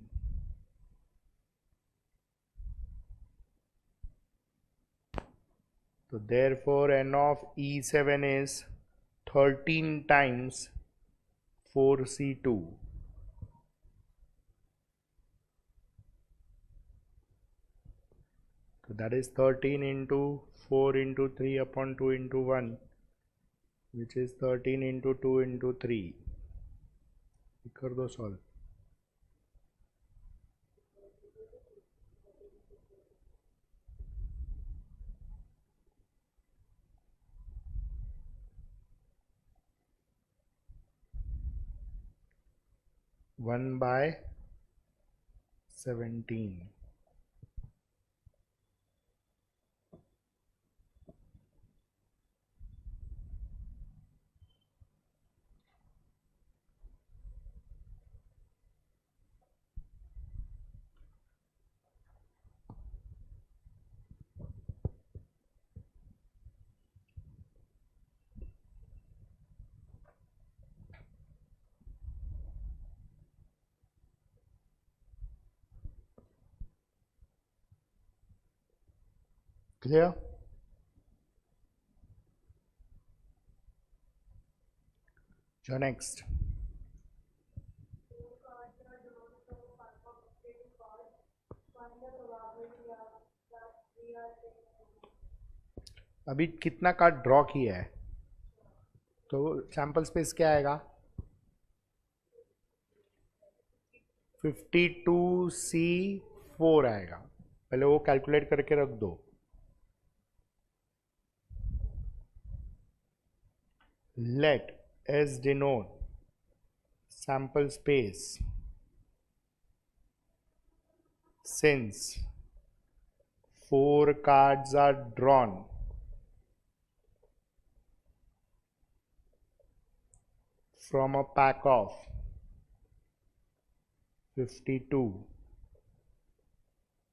So therefore n of E7 is 13 times 4C2. So that is 13 into 4 into 3 upon 2 into 1, which is 13 into 2 into 3. कर दो solve. One by 17. Clear? So next. अभी कितना card draw किया है तो sample space क्या आएगा? 52C4 आएगा. पहले वो कैलकुलेट करके रख दो. Let's denote sample space since 4 cards are drawn from a pack of 52.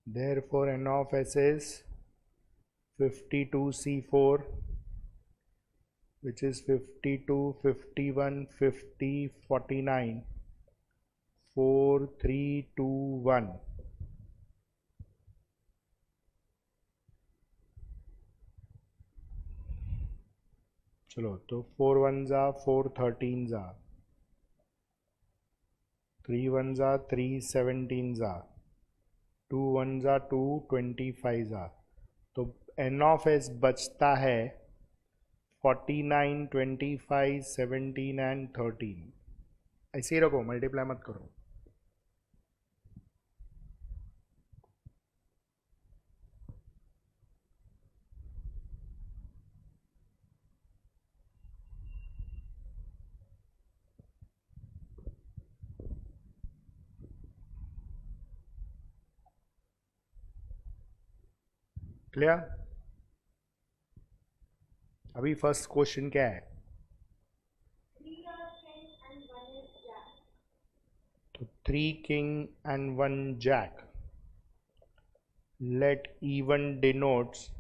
Therefore n of s is 52C4, which is 52, 51, 50, 49, 4, 3, 2, 1. चलो तो 4 वन ज़ा 4 13 ज़ा 3 वन ज़ा 3 17 ज़ा 2 वन ज़ा 2 25 ज़ा। तो एन ऑफ एस बचता है 49 25 17 एंड 13। ऐसे ही रखो, मल्टीप्लाई मत करो। क्लियर? अभी फर्स्ट क्वेश्चन क्या है? तो 3 king and 1 jack. Let even denotes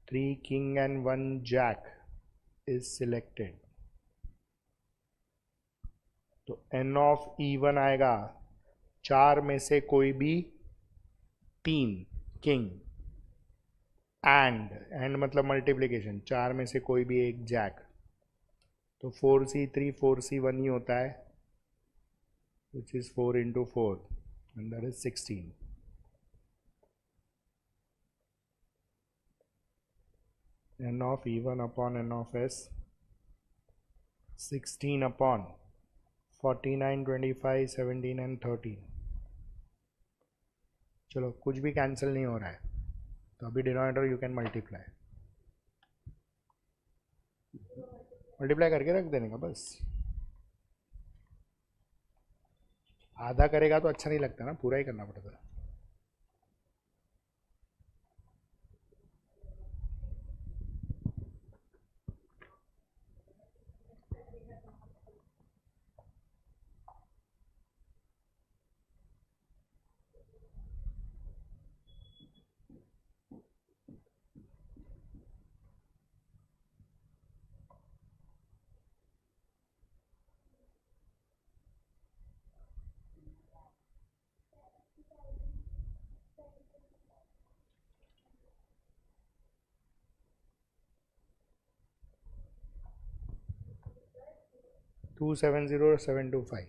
3 king and 1 jack is selected। तो n ऑफ even आएगा 4 में से कोई भी 3 किंग एंड मतलब मल्टीप्लिकेशन 4 में से कोई भी एक जैक। तो 4c3 4c1 ही होता है, which is 4 into 4 and that is 16। n of even upon n of s 16 upon 49 25 17 and 13। चलो कुछ भी कैंसिल नहीं हो रहा है, तो अभी डिनोमिनेटर यू कैन मल्टीप्लाई करके रख देने का बस। आधा करेगा तो अच्छा नहीं लगता ना, पूरा ही करना पड़ता है। टू 70725।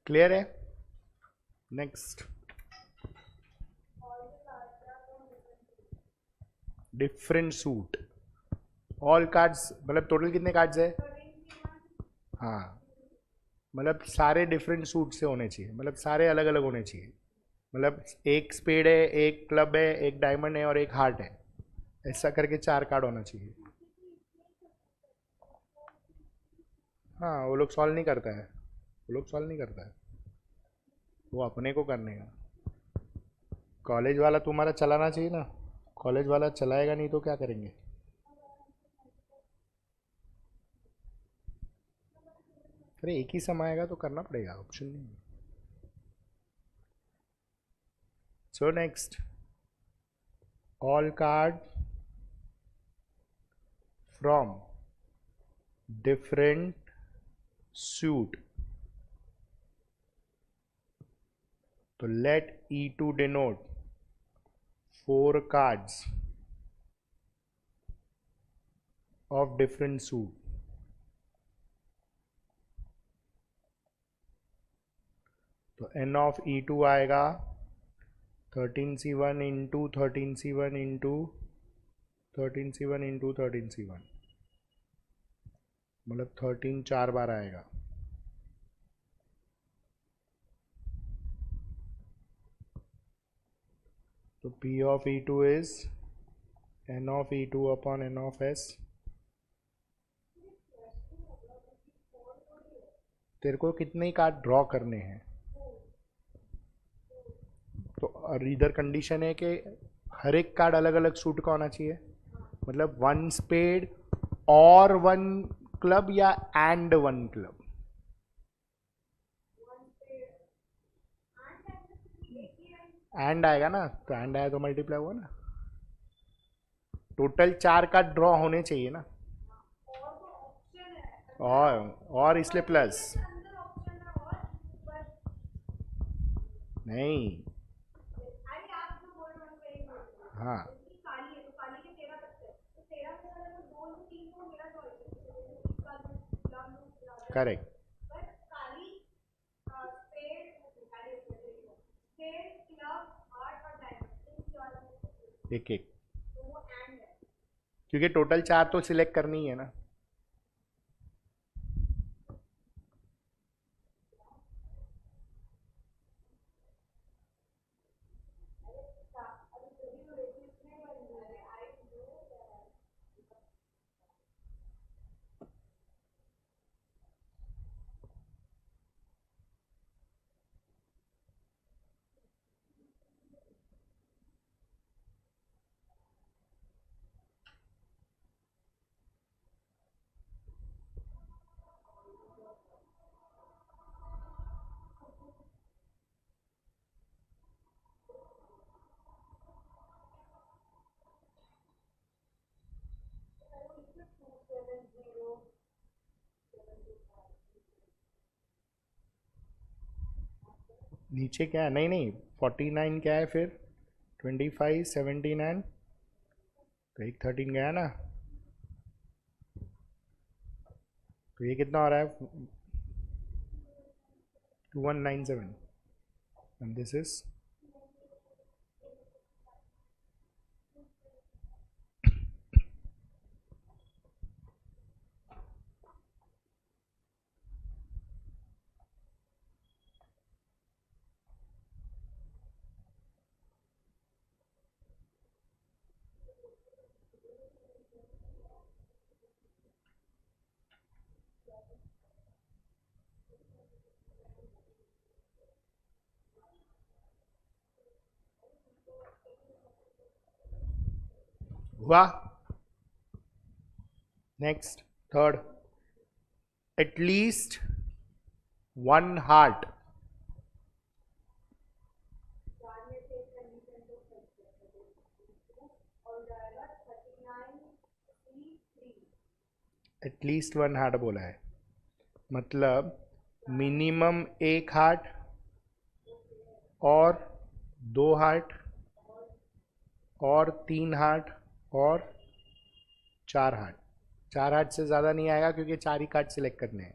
क्लियर है? Next, different suit. All cards मतलब टोटल कितने कार्ड्स है? हाँ, मतलब सारे डिफरेंट सूट से होने चाहिए, मतलब सारे अलग अलग होने चाहिए। मतलब एक स्पेड है, एक क्लब है, एक डायमंड है और एक हार्ट है, ऐसा करके 4 कार्ड होना चाहिए। हाँ, वो लोग सॉल्व नहीं करता है, वो लोग सॉल्व नहीं करता है, वो अपने को करने का। कॉलेज वाला तुम्हारा चलाना चाहिए ना, कॉलेज वाला चलाएगा नहीं तो क्या करेंगे? अरे एक ही समय आएगा तो करना पड़ेगा, ऑप्शन नहीं है। So next, all card from different suit. तो let E2 denote 4 cards of different suit. तो n ऑफ E2 आएगा 13c1 into 13c1 into 13c1 into 13c1, मतलब 13 4 बार आएगा। तो P of E2 is n of E2 upon n of S। तेरे को कितने card draw करने हैं? तो और इधर कंडीशन है कि हर एक कार्ड अलग अलग सूट का होना चाहिए, मतलब 1 स्पेड और 1 क्लब या एंड 1 क्लब। एंड आएगा ना, तो एंड आया तो मल्टीप्लाई हुआ ना। टोटल 4 कार्ड ड्रॉ होने चाहिए ना, और इसलिए प्लस नहीं, हाँ करेक्ट, एक एक, क्योंकि टोटल 4 तो सिलेक्ट करनी है ना. नीचे क्या है? नहीं नहीं, 49 क्या है फिर? 25, 79, तो एक 13 गया ना. तो ये कितना हो रहा है? 2197. एंड दिस इज हुआ. Next, third, at least one heart. At least one heart बोला है, मतलब मिनिमम एक हार्ट और 2 हार्ट और 3 हार्ट और 4 हार्ट. 4 हार्ट से ज़्यादा नहीं आएगा क्योंकि 4 ही कार्ड सिलेक्ट करने हैं.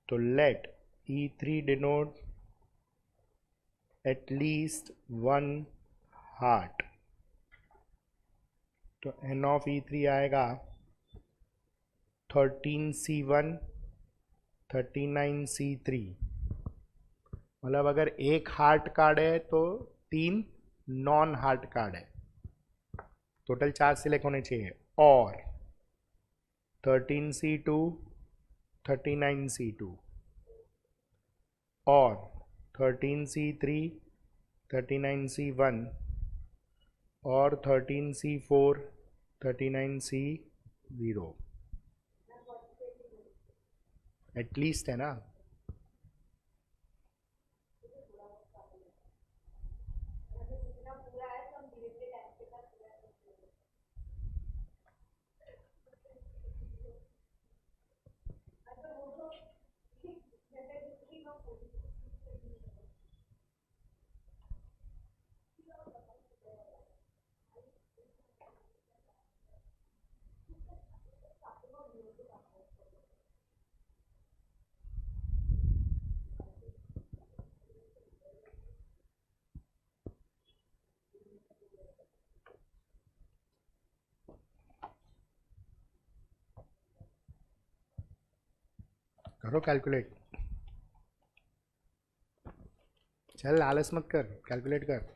तो let E3 denote at least one heart. तो N ऑफ E3 आएगा 13C1 39C3. मतलब अगर एक हार्ट कार्ड है तो 3 नॉन हार्ट कार्ड है. टोटल 4 सिलेक्ट होने चाहिए. और 13C2 39C2 और 13C3 39C1 और 13C4 39C0. एटलीस्ट है ना. करो कैलकुलेट. चल आलस मत कर, कैलकुलेट कर.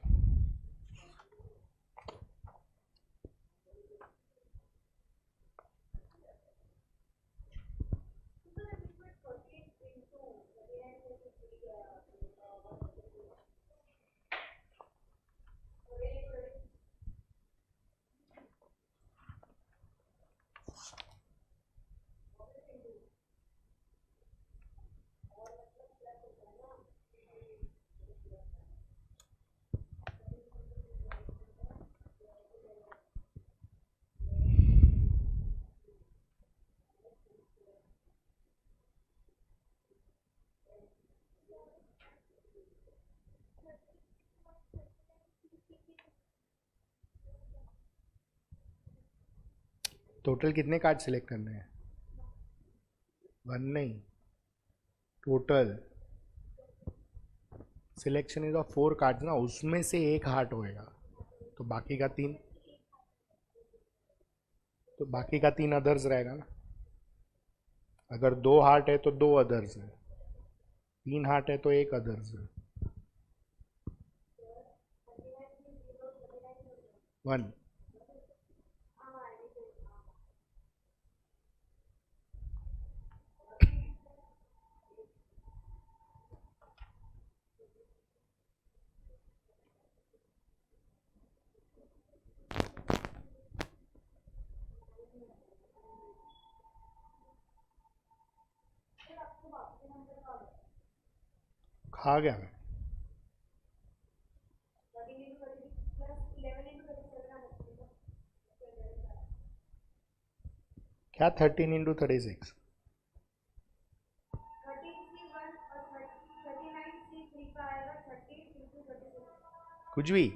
टोटल कितने कार्ड सिलेक्ट करने हैं? 1 नहीं, total selection is of 4 cards ना, उसमें से एक हार्ट होएगा, तो बाकी का 3, तो बाकी का 3 अदर्स रहेगा ना। अगर 2 हार्ट है तो 2 अदर्स है, 3 हार्ट है तो 1 अदर्स है। 1 खा गया मैं। क्या 13 × 36? कुछ भी।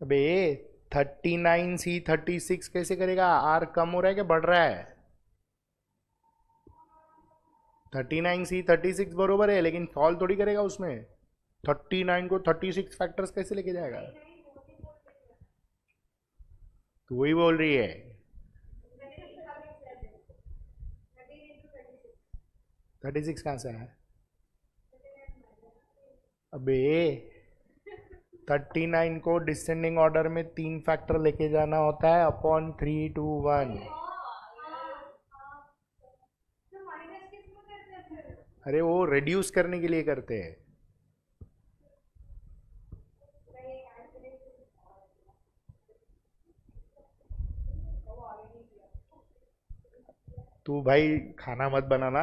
अबे 39C36 कैसे करेगा? आर कम हो रहा है कि बढ़ रहा है? 39C36 बरोबर है, लेकिन सॉल्व थोड़ी करेगा उसमें। 39 को 36 फैक्टर्स कैसे लेके जाएगा? तो वही बोल रही है। 36 कहाँ से आया? अबे 39 को डिसेंडिंग ऑर्डर में 3 फैक्टर लेके जाना होता है, अपॉन 3, 2, 1। अरे वो रिड्यूस करने के लिए करते हैं। तू भाई खाना मत बनाना,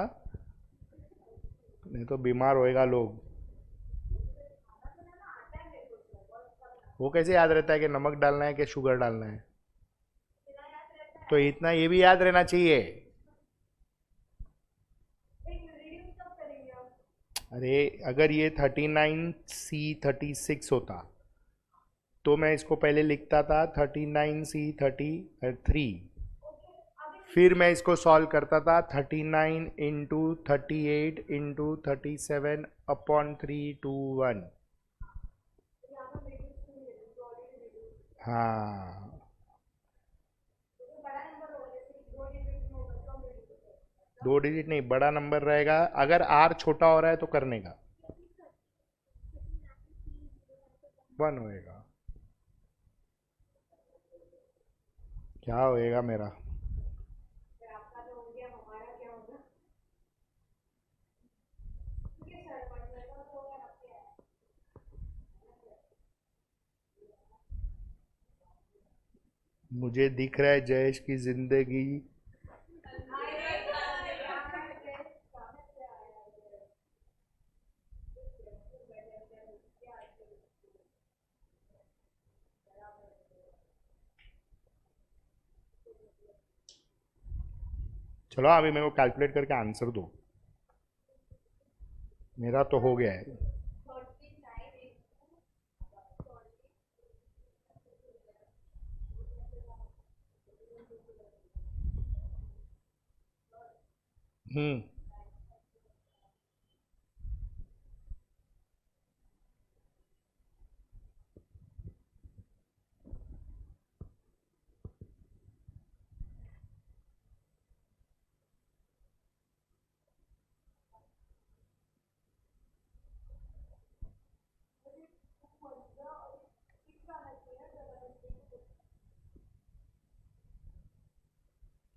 नहीं तो बीमार होएगा लोग। वो कैसे याद रहता है कि नमक डालना है कि शुगर डालना है? तो इतना ये भी याद रहना चाहिए। अरे अगर ये 39C36 होता तो मैं इसको पहले लिखता था 39C33, फिर मैं इसको सॉल्व करता था 39 × 38 × 37 अपॉन 3, 2, 1। हाँ, 2 डिजिट नहीं, बड़ा नंबर रहेगा। अगर आर छोटा हो रहा है तो करने का 1 होएगा। क्या होएगा मेरा? मुझे दिख रहा है जयेश की जिंदगी। चलो अभी मेरे को कैलकुलेट करके आंसर दो। मेरा तो हो गया है। हम्म।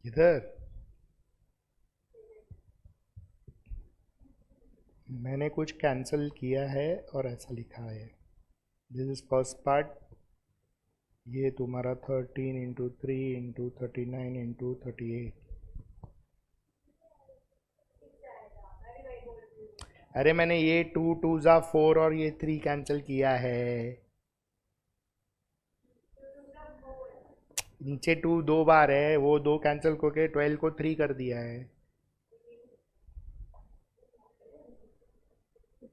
इधर मैंने कुछ कैंसिल किया है और ऐसा लिखा है, दिस इज फर्स्ट पार्ट। ये तुम्हारा 13 × 3 × 39 × 38। अरे मैंने ये 2 2 ज़ा 4 और ये 3 कैंसिल किया है। नीचे 2 2 बार है, वो 2 कैंसिल करके 12 को 3 कर दिया है।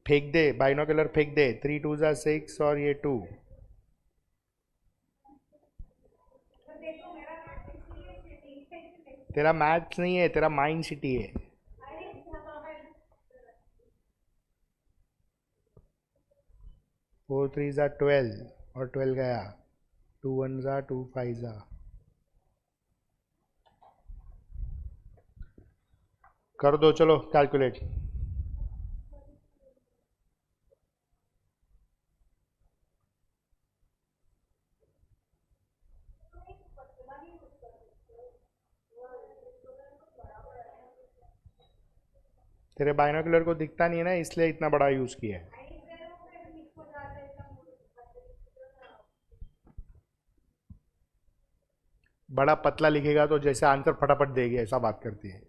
फेंक दे, बाइनोकुलर फेंक दे, 3 2 जा 6 और ये 2। तेरा मैथ्स नहीं है, तेरा माइंड सिटी है। 4 3 जा 12 और 12 गया, 2 1 जा 2 5 जा। कर दो, चलो कैलकुलेट। तेरे बाइनोकुलर को दिखता नहीं है ना, इसलिए इतना बड़ा यूज किया है। बड़ा पतला लिखेगा तो जैसे आंसर फटाफट देगी, ऐसा बात करती है।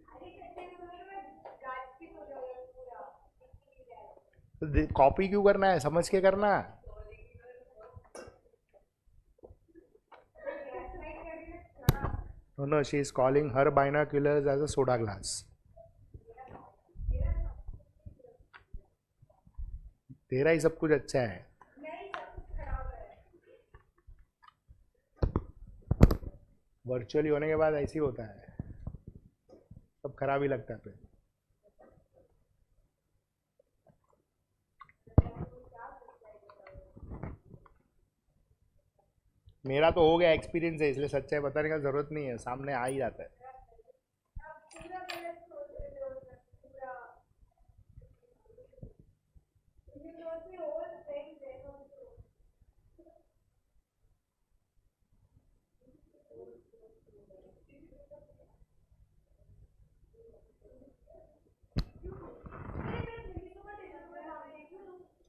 कॉपी क्यों करना है, समझ के करना। No no, she is calling her binoculars as a soda glass. तेरा ही सब कुछ अच्छा है। वर्चुअली होने के बाद ऐसे ही होता है, सब खराब ही लगता है फिर। मेरा तो हो गया एक्सपीरियंस है, इसलिए सच्चाई बताने का जरूरत नहीं है, सामने आ ही जाता है।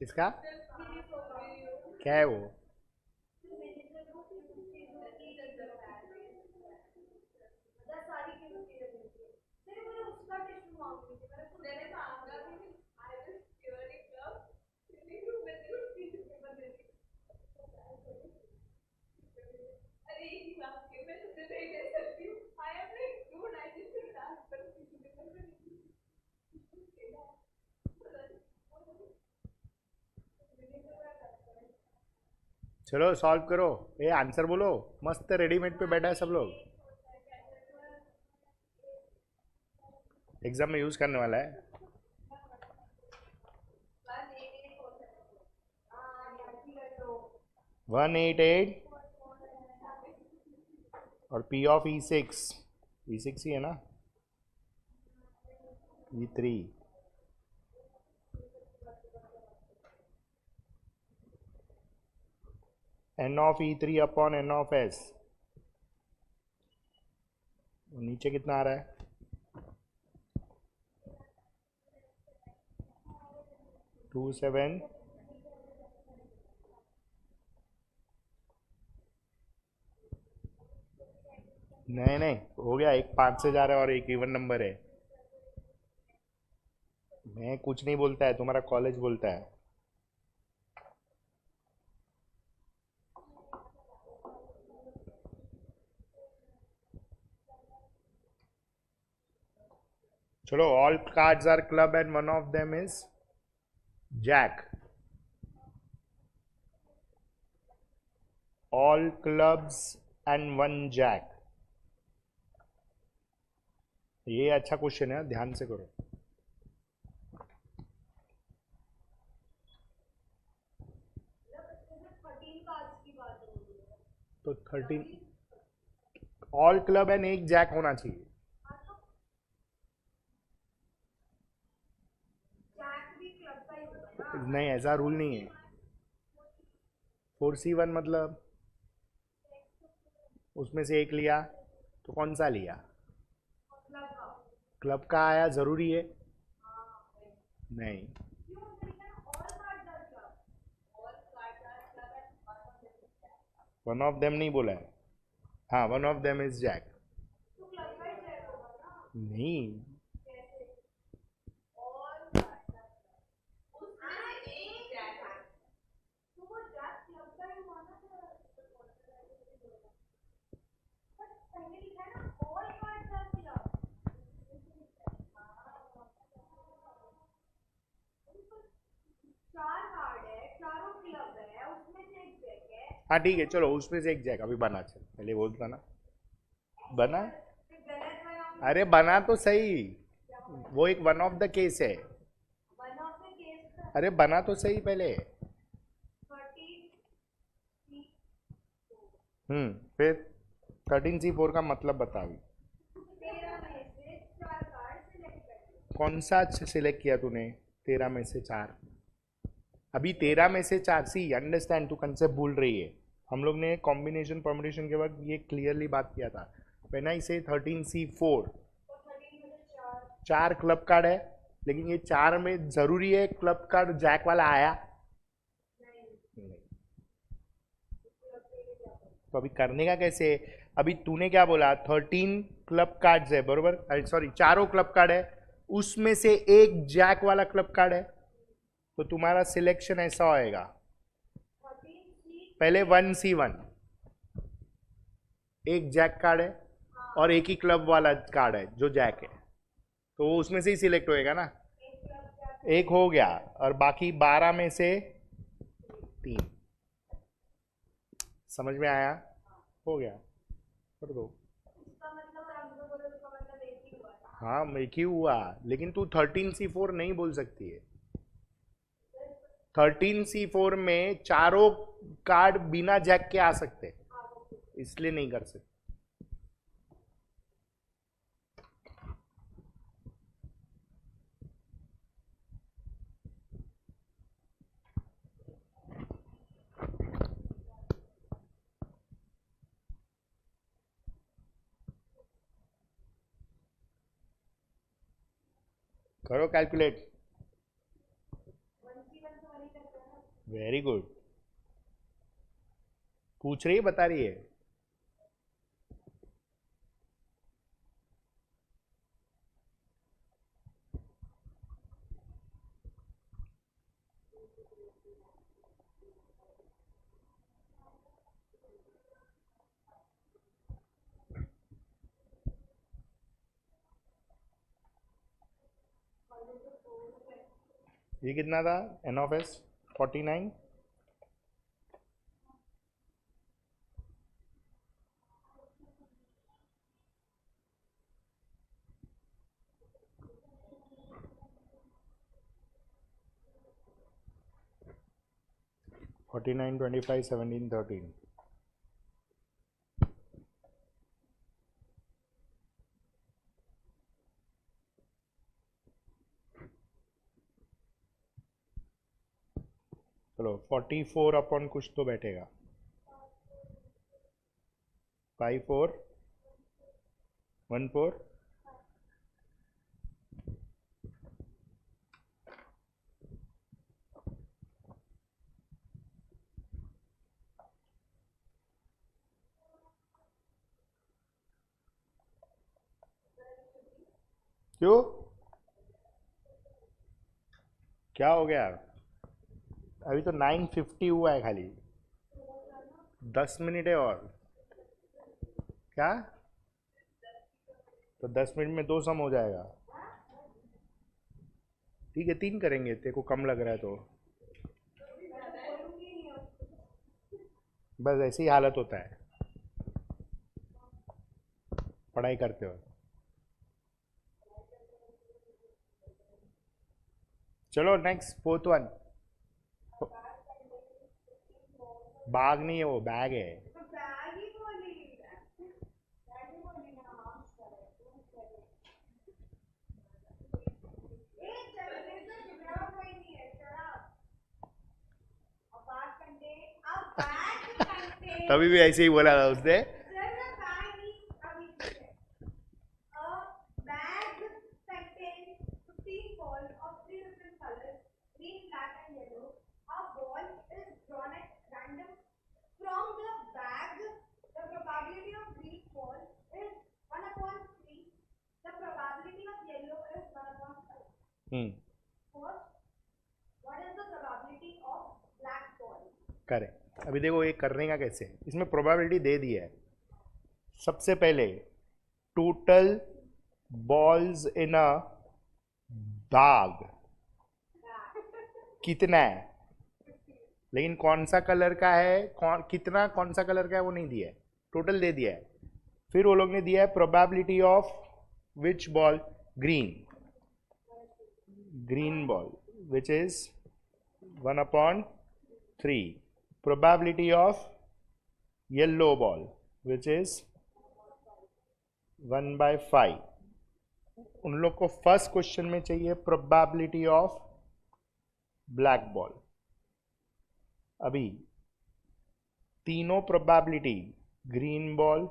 किसका? क्या है वो? चलो सॉल्व करो। ये आंसर बोलो, मस्त रेडीमेड पे बैठा है सब लोग। एग्जाम में यूज करने वाला है। 188 और P ऑफ E6, E6 ही है ना, E3। N of E3 upon N of S, नीचे कितना आ रहा है? 2 7। नहीं नहीं, हो गया, एक 5 से जा रहा है और एक इवन नंबर है। मैं कुछ नहीं बोलता है, तुम्हारा कॉलेज बोलता है। चलो, all cards are club and one of them is jack. All clubs and one jack. ये अच्छा क्वेश्चन है, ध्यान से करो। तो 13, ऑल क्लब एंड एक जैक होना चाहिए। नहीं, ऐसा रूल नहीं है। 4C1 मतलब उसमें से एक लिया, तो कौन सा लिया? क्लब का आया, जरूरी है? नहीं। वन ऑफ देम नहीं बोला है। हाँ, one of them is jack. नहीं। हाँ ठीक है, चलो उसमें से एक जैक अभी बना, चल पहले वो बना, बना। अरे बना तो सही, वो एक वन ऑफ द केस है। अरे बना तो सही पहले। फिर 13C4 का मतलब बता अभी। कौन सा सिलेक्ट किया तूने? 13 में से 4? अभी 13 में से 4, सी अंडरस्टैंड, तू कंसेप्ट भूल रही है। हम लोग ने कॉम्बिनेशन परम्यूटेशन के वक्त ये क्लियरली बात किया था। व्हेन आई से 13C4, 4 क्लब कार्ड है, लेकिन ये 4 में जरूरी है क्लब कार्ड जैक वाला आया नहीं। तो अभी करने का कैसे? अभी तूने क्या बोला, 13 क्लब कार्ड्स है बरोबर, सॉरी चारों क्लब कार्ड है, उसमें से एक जैक वाला क्लब कार्ड है, तो तुम्हारा सिलेक्शन ऐसा होएगा, पहले 1C1 एक जैक कार्ड है और एक ही क्लब वाला कार्ड है जो जैक है, तो वो उसमें से ही सिलेक्ट होएगा ना। एक हो गया और बाकी 12 में से 3। समझ में आया? हो गया, कर दो। हाँ एक ही हुआ, लेकिन तू 13C4 नहीं बोल सकती है। 13C4 में चारों कार्ड बिना जैक के आ सकते, इसलिए नहीं कर सकते। करो कैलकुलेट। वेरी गुड, पूछ रही है बता रही है। ये कितना था n of S? 49। Forty nine 25 17 13। चलो 44 अपॉन कुछ तो बैठेगा, 54 14। क्यों, क्या हो गया? अभी तो 9:50 हुआ है खाली, 10 मिनट है और। क्या? तो 10 मिनट में 2 सम हो जाएगा। ठीक है 3 करेंगे, तेरे को कम लग रहा है तो। बस ऐसी हालत होता है पढ़ाई करते हो। चलो नेक्स्ट, 4th वन। बाग नहीं है वो, बैग है। तभी भी ऐसे ही बोला था उसने। करें, अभी देखो ये करने का कैसे, इसमें प्रोबेबिलिटी दे दी है। सबसे पहले total balls in a bag कितना है? लेकिन कौन सा कलर का है, कितना कौन सा कलर का है वो नहीं दिया है, टोटल दे दिया है। फिर वो लोग ने दिया है probability of which ball, green ball which is 1/3, probability of yellow ball which is 1/5। उन लोग को फर्स्ट क्वेश्चन में चाहिए प्रोबेबिलिटी ऑफ ब्लैक बॉल। अभी तीनों probability, green ball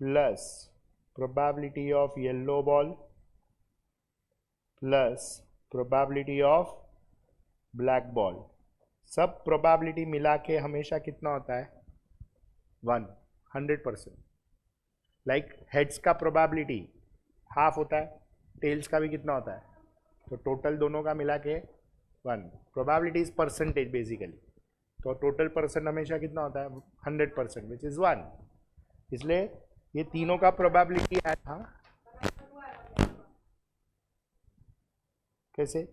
plus probability of yellow ball plus probability of black ball, सब probability मिला के हमेशा कितना होता है? 100%। लाइक हेड्स का प्रोबेबिलिटी हाफ होता है, टेल्स का भी कितना होता है? तो टोटल दोनों का मिला के 1। प्रोबेबिलिटी इज परसेंटेज बेसिकली, तो टोटल परसेंट हमेशा कितना होता है? 100%, विच इज 1। इसलिए ये तीनों का प्रोबेबिलिटी है। हाँ, कैसे?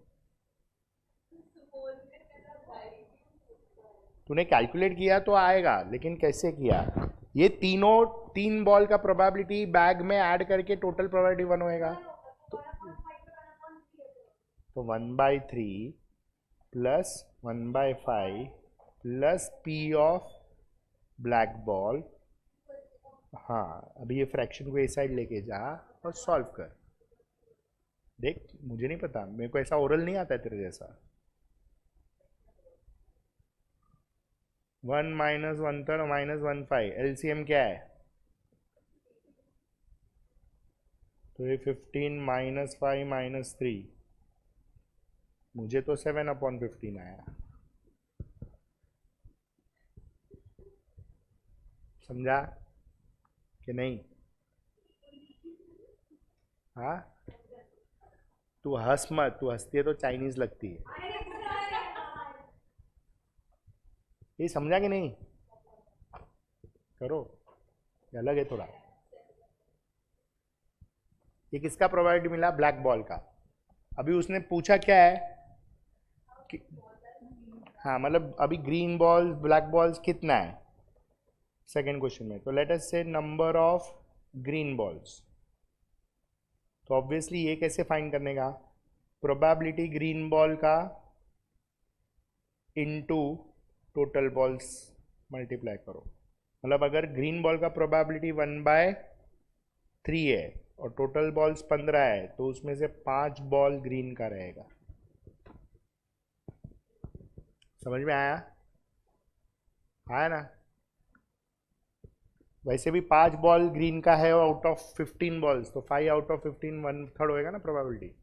तूने कैलकुलेट किया तो आएगा, लेकिन कैसे किया? ये तीन बॉल का प्रोबेबिलिटी बैग में ऐड करके टोटल प्रोबेबिलिटी 1 होएगा। तो 1/3 plus 1/5 plus P of black ball. हाँ, अभी ये फ्रैक्शन को इस साइड लेके जा और सॉल्व कर। देख, मुझे नहीं पता, मेरे को ऐसा ओरल नहीं आता है तेरे जैसा। 1 - 1/3 -1/5, एलसीएम क्या है? तो ये 15 -5 -3, मुझे तो 7/15 आया। समझा कि नहीं? हाँ, तू हंस मत, तू हंसती है तो चाइनीज लगती है। ये समझा कि नहीं? करो, ये अलग है थोड़ा। ये किसका प्रोबेबिलिटी मिला? ब्लैक बॉल का। अभी उसने पूछा क्या है कि, हाँ मतलब अभी ग्रीन बॉल ब्लैक बॉल्स कितना है सेकेंड क्वेश्चन में। तो लेट अस से नंबर ऑफ ग्रीन बॉल्स। तो ऑब्वियसली ये कैसे फाइंड करने का? प्रोबेबिलिटी ग्रीन बॉल का इनटू टोटल बॉल्स मल्टीप्लाई करो। मतलब अगर ग्रीन बॉल का प्रोबेबिलिटी 1/3 है और टोटल बॉल्स 15 है, तो उसमें से 5 बॉल ग्रीन का रहेगा। समझ में आया? आया ना? वैसे भी 5 बॉल ग्रीन का है आउट ऑफ 15 बॉल्स, तो 5 आउट ऑफ 15 1/3 होएगा ना प्रोबेबिलिटी।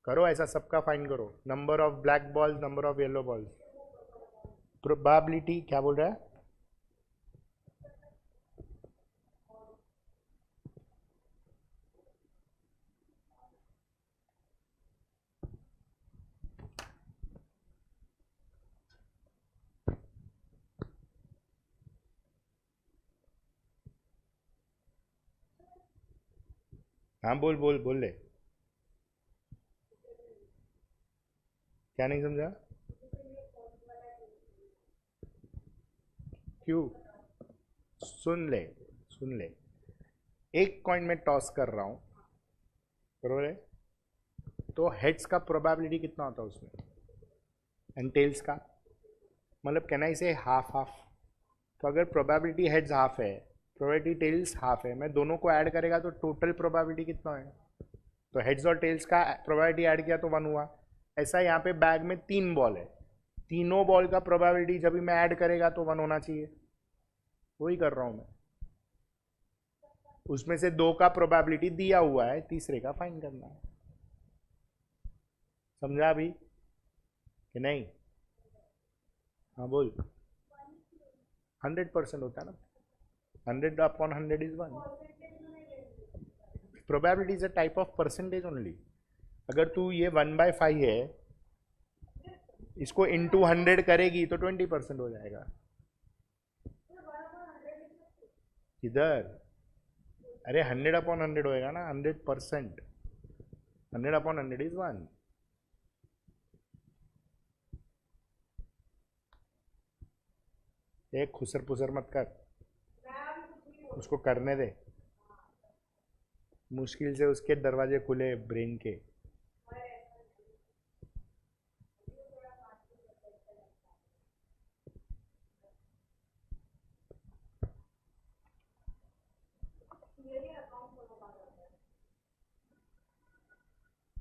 करो ऐसा, सबका फाइंड करो। Number of black balls, number of yellow balls, probability क्या बोल रहा है? हाँ बोल बोल बोल ले। क्या नहीं समझा? क्यों? सुन ले, सुन ले। एक कॉइन में टॉस कर रहा हूं, बरोबर है? तो हेड्स का प्रोबेबिलिटी कितना होता है उसमें, एंड टेल्स का? मतलब कहना इसे हाफ हाफ। तो अगर प्रोबेबिलिटी हेड्स हाफ है, प्रोबेबिलिटी टेल्स हाफ है, मैं दोनों को ऐड करेगा तो टोटल प्रोबेबिलिटी कितना है? तो हेड्स और टेल्स का प्रोबेबिलिटी ऐड किया तो 1 हुआ। ऐसा यहाँ पे बैग में 3 बॉल है, तीनों बॉल का प्रोबेबिलिटी जब भी मैं ऐड करेगा तो 1 होना चाहिए। वही कर रहा हूँ मैं। उसमें से 2 का प्रोबेबिलिटी दिया हुआ है, तीसरे का फाइंड करना है। समझा अभी कि नहीं? हाँ बोल। 100% होता है ना, 100/100 is 1। Probability is a type of percentage only. अगर तू ये 1/5 है, इसको इंटू 100 करेगी तो 20% हो जाएगा। इधर अरे 100/100 होएगा ना, 100%। 100/100 इज 1। एक खुसर पुसर मत कर, उसको करने दे। मुश्किल से उसके दरवाजे खुले ब्रेन के।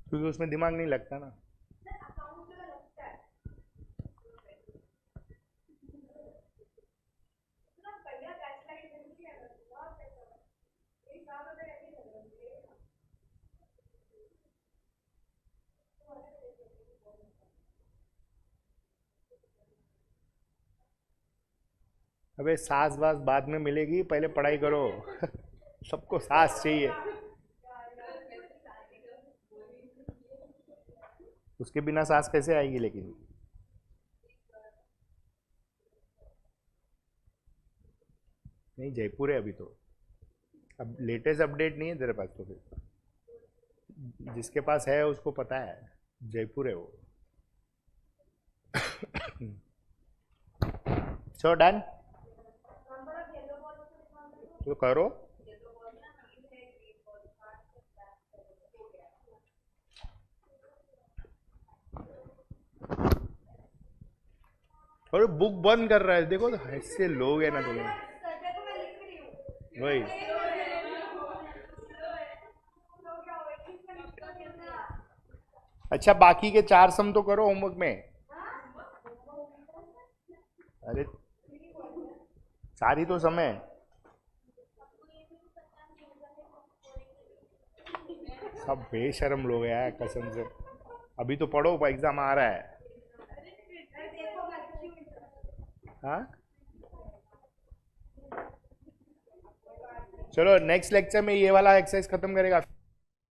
क्योंकि उसमें दिमाग नहीं लगता ना। अबे सास वास बाद में मिलेगी, पहले पढ़ाई करो। सबको सास चाहिए। उसके बिना सास कैसे आएगी लेकिन। नहीं, जयपुर है अभी तो। अब लेटेस्ट अपडेट नहीं है तेरे पास तो फिर। जिसके पास है उसको पता है, जयपुर है वो। सो डन, तो करो। और बुक बंद कर रहा है, देखो तो ऐसे लोग है ना तुम। वही। अच्छा, बाकी के 4 सम तो करो होमवर्क में। अरे सारी तो समय। सब बेशरम लोग हैं कसम से। अभी तो पढ़ो, एग्जाम आ रहा है। हाँ, चलो नेक्स्ट लेक्चर में ये वाला एक्सरसाइज खत्म करेगा।